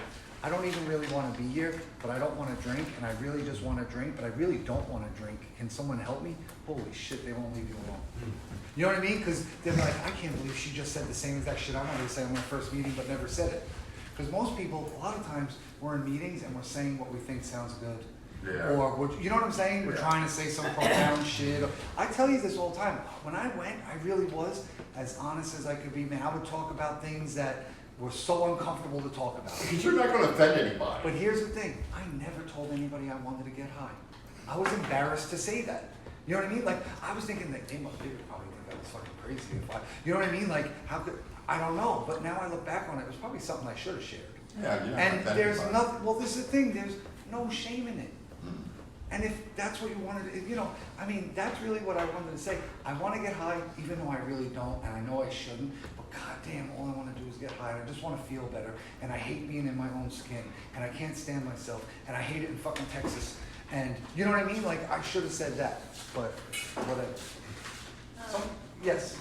[SPEAKER 1] I don't even really wanna be here, but I don't wanna drink, and I really just wanna drink, but I really don't wanna drink. Can someone help me? Holy shit, they won't leave you alone. You know what I mean? Because they're like, I can't believe she just said the same exact shit I wanted to say on my first meeting, but never said it. Because most people, a lot of times, we're in meetings and we're saying what we think sounds good.
[SPEAKER 12] Yeah.
[SPEAKER 1] Or, you know what I'm saying? We're
[SPEAKER 12] Yeah.
[SPEAKER 1] trying to say some profound shit. I tell you this all the time. When I went, I really was as honest as I could be, man. I would talk about things that were so uncomfortable to talk about.
[SPEAKER 12] Because you're not gonna offend anybody.
[SPEAKER 1] But here's the thing, I never told anybody I wanted to get high. I was embarrassed to say that. You know what I mean? Like, I was thinking that they would probably think I was fucking crazy if you know what I mean? Like, how could, I don't know, but now I look back on it, it was probably something I should have shared.
[SPEAKER 12] Yeah, you're not
[SPEAKER 1] And
[SPEAKER 12] offending
[SPEAKER 1] there's
[SPEAKER 12] anybody.
[SPEAKER 1] nothing, well, this is the thing, there's no shame in it.
[SPEAKER 12] Mm.
[SPEAKER 1] And if that's what you wanted, you know, I mean, that's really what I wanted to say. I want to get high, even though I really don't, and I know I shouldn't, but goddamn, all I want to do is get high, and I just want to feel better, and I hate being in my own skin, and I can't stand myself, and I hate it in fucking Texas, and you know what I mean? Like, I should have said that, but whatever. Yes.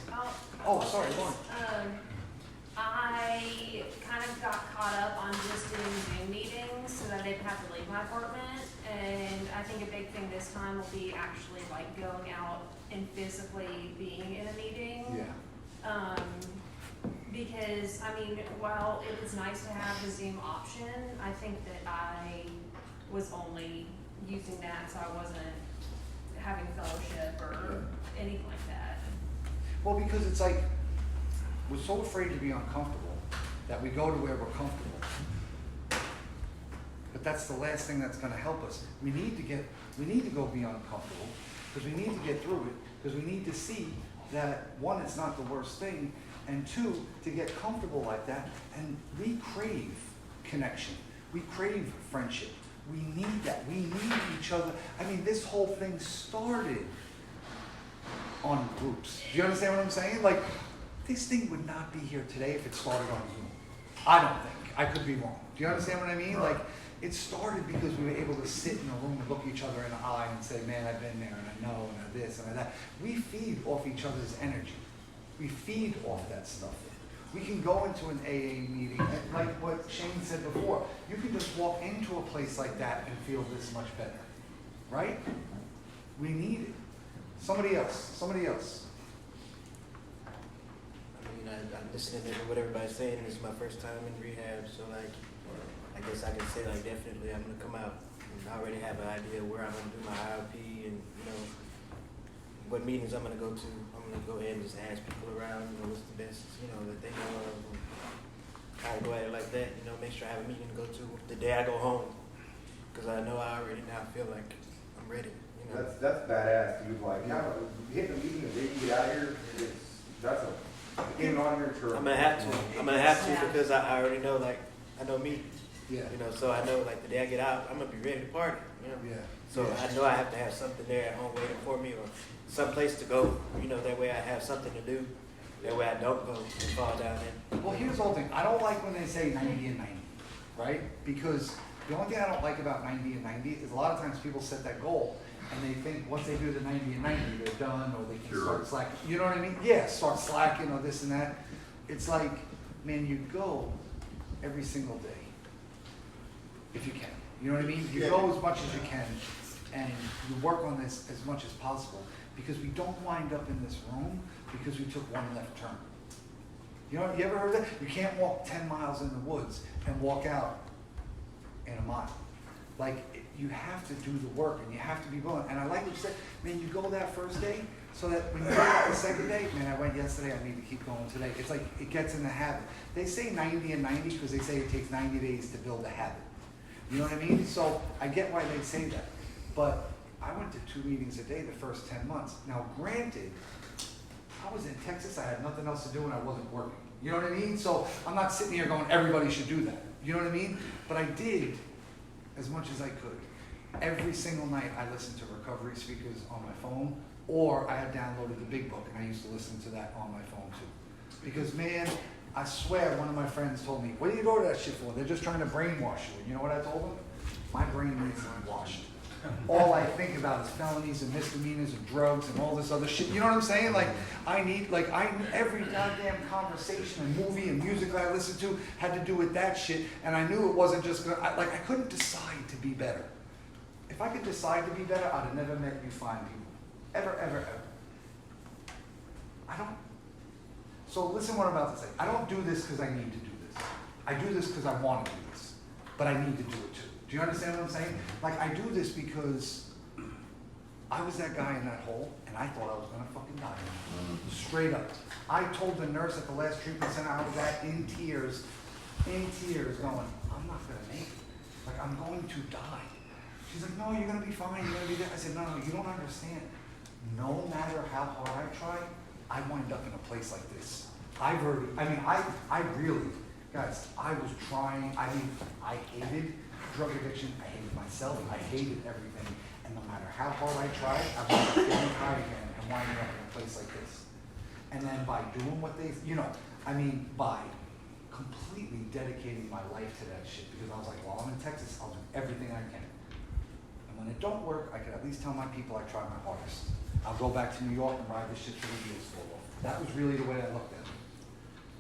[SPEAKER 1] Oh, sorry, go on.
[SPEAKER 7] I kind of got caught up on just doing Zoom meetings so that I didn't have to leave my apartment. And I think a big thing this time will be actually like going out and physically being in a meeting.
[SPEAKER 1] Yeah.
[SPEAKER 7] Because, I mean, while it was nice to have the Zoom option, I think that I was only using that so I wasn't having fellowship or anything like that.
[SPEAKER 1] Well, because it's like, we're so afraid to be uncomfortable that we go to where we're comfortable. But that's the last thing that's gonna help us. We need to go be uncomfortable, because we need to get through it, because we need to see that, one, it's not the worst thing, and two, to get comfortable like that, and we crave connection. We crave friendship. We need that. We need each other. I mean, this whole thing started on groups. Do you understand what I'm saying? Like, this thing would not be here today if it started on Zoom. I don't think. I could be wrong. Do you understand what I mean? Like, it started because we were able to sit in a room and look each other in the eye and say, man, I've been there, and I know, and I this, and I that. We feed off each other's energy. We feed off that stuff. We can go into an AA meeting, and like what Shane said before, you can just walk into a place like that and feel this much better, right? We need it. Somebody else.
[SPEAKER 13] I mean, I'm listening to what everybody's saying, and this is my first time in rehab, so like, I guess I can say like definitely I'm gonna come out and I already have an idea where I'm gonna do my IOP and, you know, what meetings I'm gonna go to. I'm gonna go ahead and just ask people around, you know, what's the best, you know, that they know of. And try to go at it like that, you know, make sure I have a meeting to go to the day I go home. Cause I know I already now feel like I'm ready, you know.
[SPEAKER 6] That's badass, dude. Like, now, hitting the meeting the day you get out of here, that's a getting on your turn.
[SPEAKER 13] I'm gonna have to because I already know, like, I know me.
[SPEAKER 1] Yeah.
[SPEAKER 13] You know, so I know like the day I get out, I'm gonna be ready to party. You know.
[SPEAKER 1] Yeah.
[SPEAKER 13] So I know I have to have something there at home waiting for me, or some place to go. You know, that way I have something to do. That way I don't go and fall down in.
[SPEAKER 1] Well, here's the whole thing. I don't like when they say 90 and 90, right? Because the only thing I don't like about 90 and 90 is a lot of times people set that goal and they think once they do the 90 and 90, they're done, or they can start slacking. You know what I mean? Yeah, start slacking or this and that. It's like, man, you go every single day. if you can. You know what I mean? You
[SPEAKER 9] Yeah.
[SPEAKER 1] go as much as you can, and you work on this as much as possible, because we don't wind up in this room because we took one left turn. You know, you ever heard that? You can't walk 10 miles in the woods and walk out in a mile. Like, you have to do the work, and you have to be willing. And I like what you said, man, you go that first day, so that when you go out the second day, man, I went yesterday, I need to keep going today. It's like, it gets in the habit. They say 90 and 90 because they say it takes 90 days to build a habit. You know what I mean? So I get why they say that. But I went to 2 meetings a day the first 10 months. Now, granted, I was in Texas, I had nothing else to do and I wasn't working. You know what I mean? So I'm not sitting here going, everybody should do that. You know what I mean? But I did as much as I could. Every single night I listened to recovery speakers on my phone, or I had downloaded the Big Book and I used to listen to that on my phone too. Because man, I swear one of my friends told me, what do you go to that shit for? They're just trying to brainwash you. And you know what I told them? My brain needs to be washed. All I think about is felonies and misdemeanors and drugs and all this other shit. You know what I'm saying? Like, every goddamn conversation and movie and music that I listened to had to do with that shit. And I knew it wasn't just gonna, I couldn't decide to be better. If I could decide to be better, I'd have never met you fine people. Ever, ever, ever. I don't. So listen what I'm about to say. I don't do this because I need to do this. I do this because I want to do this. But I need to do it too. Do you understand what I'm saying? Like, I do this because I was that guy in that hole, and I thought I was gonna fucking die. Straight up. I told the nurse at the last treatment center I was at in tears, going, I'm not gonna make it. Like, I'm going to die. She's like, no, you're gonna be fine, you're gonna be there. I said, no, you don't understand. No matter how hard I try, I wind up in a place like this. I really, guys, I was trying, I hated drug addiction, I hated myself, I hated everything. And no matter how hard I tried, I wound up getting high again and winding up in a place like this. And then by doing what they, by completely dedicating my life to that shit, because I was like, well, I'm in Texas, I'll do everything I can. And when it don't work, I could at least tell my people I tried my hardest. I'll go back to New York and ride this shit till the wheels fall off. That was really the way I looked at it.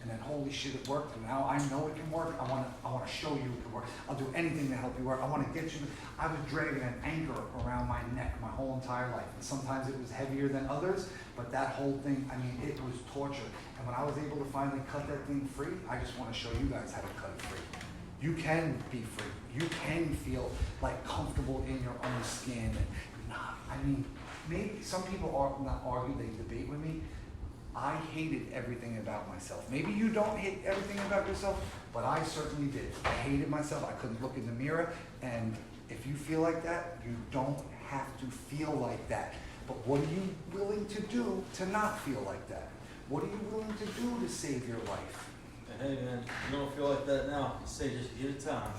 [SPEAKER 1] And then holy shit, it worked, and now I know it can work. I wanna show you it can work. I'll do anything to help you work. I wanna get you. I was dragging an anchor around my neck my whole entire life. And sometimes it was heavier than others, but that whole thing, it was torture. And when I was able to finally cut that thing free, I just wanna show you guys how to cut it free. You can be free. You can feel like comfortable in your own skin. And maybe some people not argue, they debate with me. I hated everything about myself. Maybe you don't hate everything about yourself, but I certainly did. I hated myself. I couldn't look in the mirror. And if you feel like that, you don't have to feel like that. But what are you willing to do to not feel like that? What are you willing to do to save your life?
[SPEAKER 9] Hey man, you don't feel like that now, say just give it time.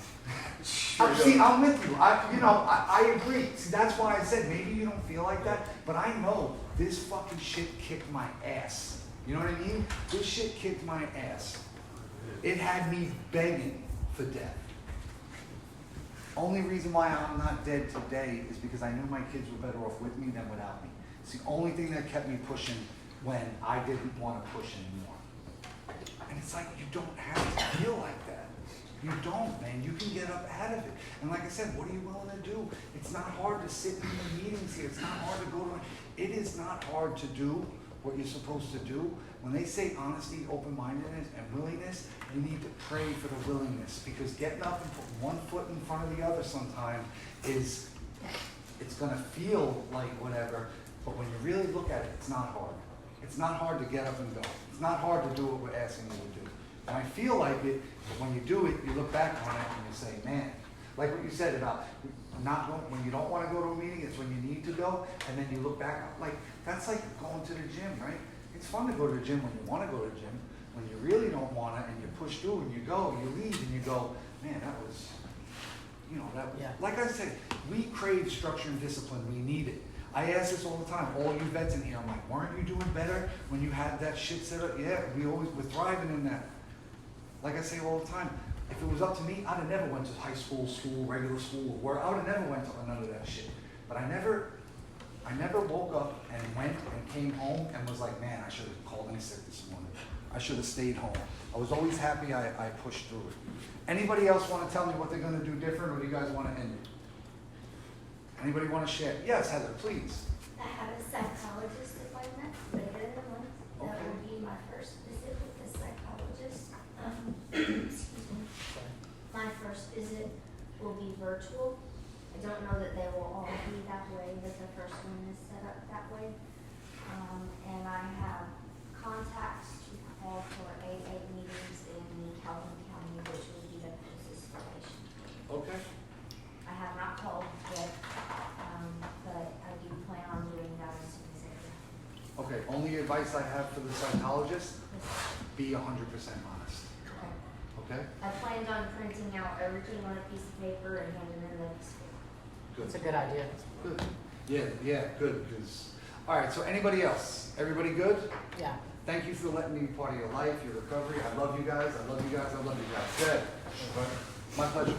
[SPEAKER 1] See, I'm with you. I agree. See, that's why I said maybe you don't feel like that, but I know this fucking shit kicked my ass. You know what I mean? This shit kicked my ass. It had me begging for death. Only reason why I'm not dead today is because I knew my kids were better off with me than without me. It's the only thing that kept me pushing when I didn't want to push anymore. And it's like, you don't have to feel like that. You don't, man. You can get up out of it. And like I said, what are you willing to do? It's not hard to sit in the meetings here. It's not hard to go to, it is not hard to do what you're supposed to do. When they say honesty, open-mindedness, and willingness, you need to pray for the willingness, because getting up and putting one foot in front of the other sometimes it's gonna feel like whatever, but when you really look at it, it's not hard. It's not hard to get up and go. It's not hard to do what we're asking you to do. And I feel like it, but when you do it, you look back on it and you say, man, like what you said about not going, when you don't want to go to a meeting, it's when you need to go, and then you look back, like, that's like going to the gym, right? It's fun to go to the gym when you want to go to the gym. When you really don't want to, and you push through, and you go, you leave, and you go, man, that was, like I said, we crave structure and discipline. We need it. I ask this all the time, all you vets in here, I'm like, weren't you doing better when you had that shit set up? Yeah, we're thriving in that. Like I say all the time, if it was up to me, I'd have never went to high school, regular school, work. I would have never went to none of that shit. But I never woke up and went and came home and was like, man, I should have called in sick this morning. I should have stayed home. I was always happy I pushed through it. Anybody else want to tell me what they're gonna do different, or do you guys want to end it? Anybody want to share? Yes, Heather, please.
[SPEAKER 14] I have a psychologist appointment later in the month. That
[SPEAKER 1] Okay.
[SPEAKER 14] will be my first visit with the psychologist. Excuse me. My first visit will be virtual. I don't know that they will all be that way, but the first one is set up that way. And I have contacts to call for AA meetings in Calhoun County, which will be the closest station.
[SPEAKER 1] Okay.
[SPEAKER 14] I have not called yet, but I do plan on doing that as soon as I can.
[SPEAKER 1] Okay, only advice I have for the psychologist, be 100% honest,
[SPEAKER 14] Okay.
[SPEAKER 1] okay?
[SPEAKER 14] I planned on printing out everything on a piece of paper and handing in the next week.
[SPEAKER 4] It's a good idea.
[SPEAKER 1] Good. Yeah, good, because, all right, so anybody else? Everybody good?
[SPEAKER 4] Yeah.
[SPEAKER 1] Thank you for letting me be part of your life, your recovery. I love you guys, I love you guys, I love you guys. Good. My pleasure.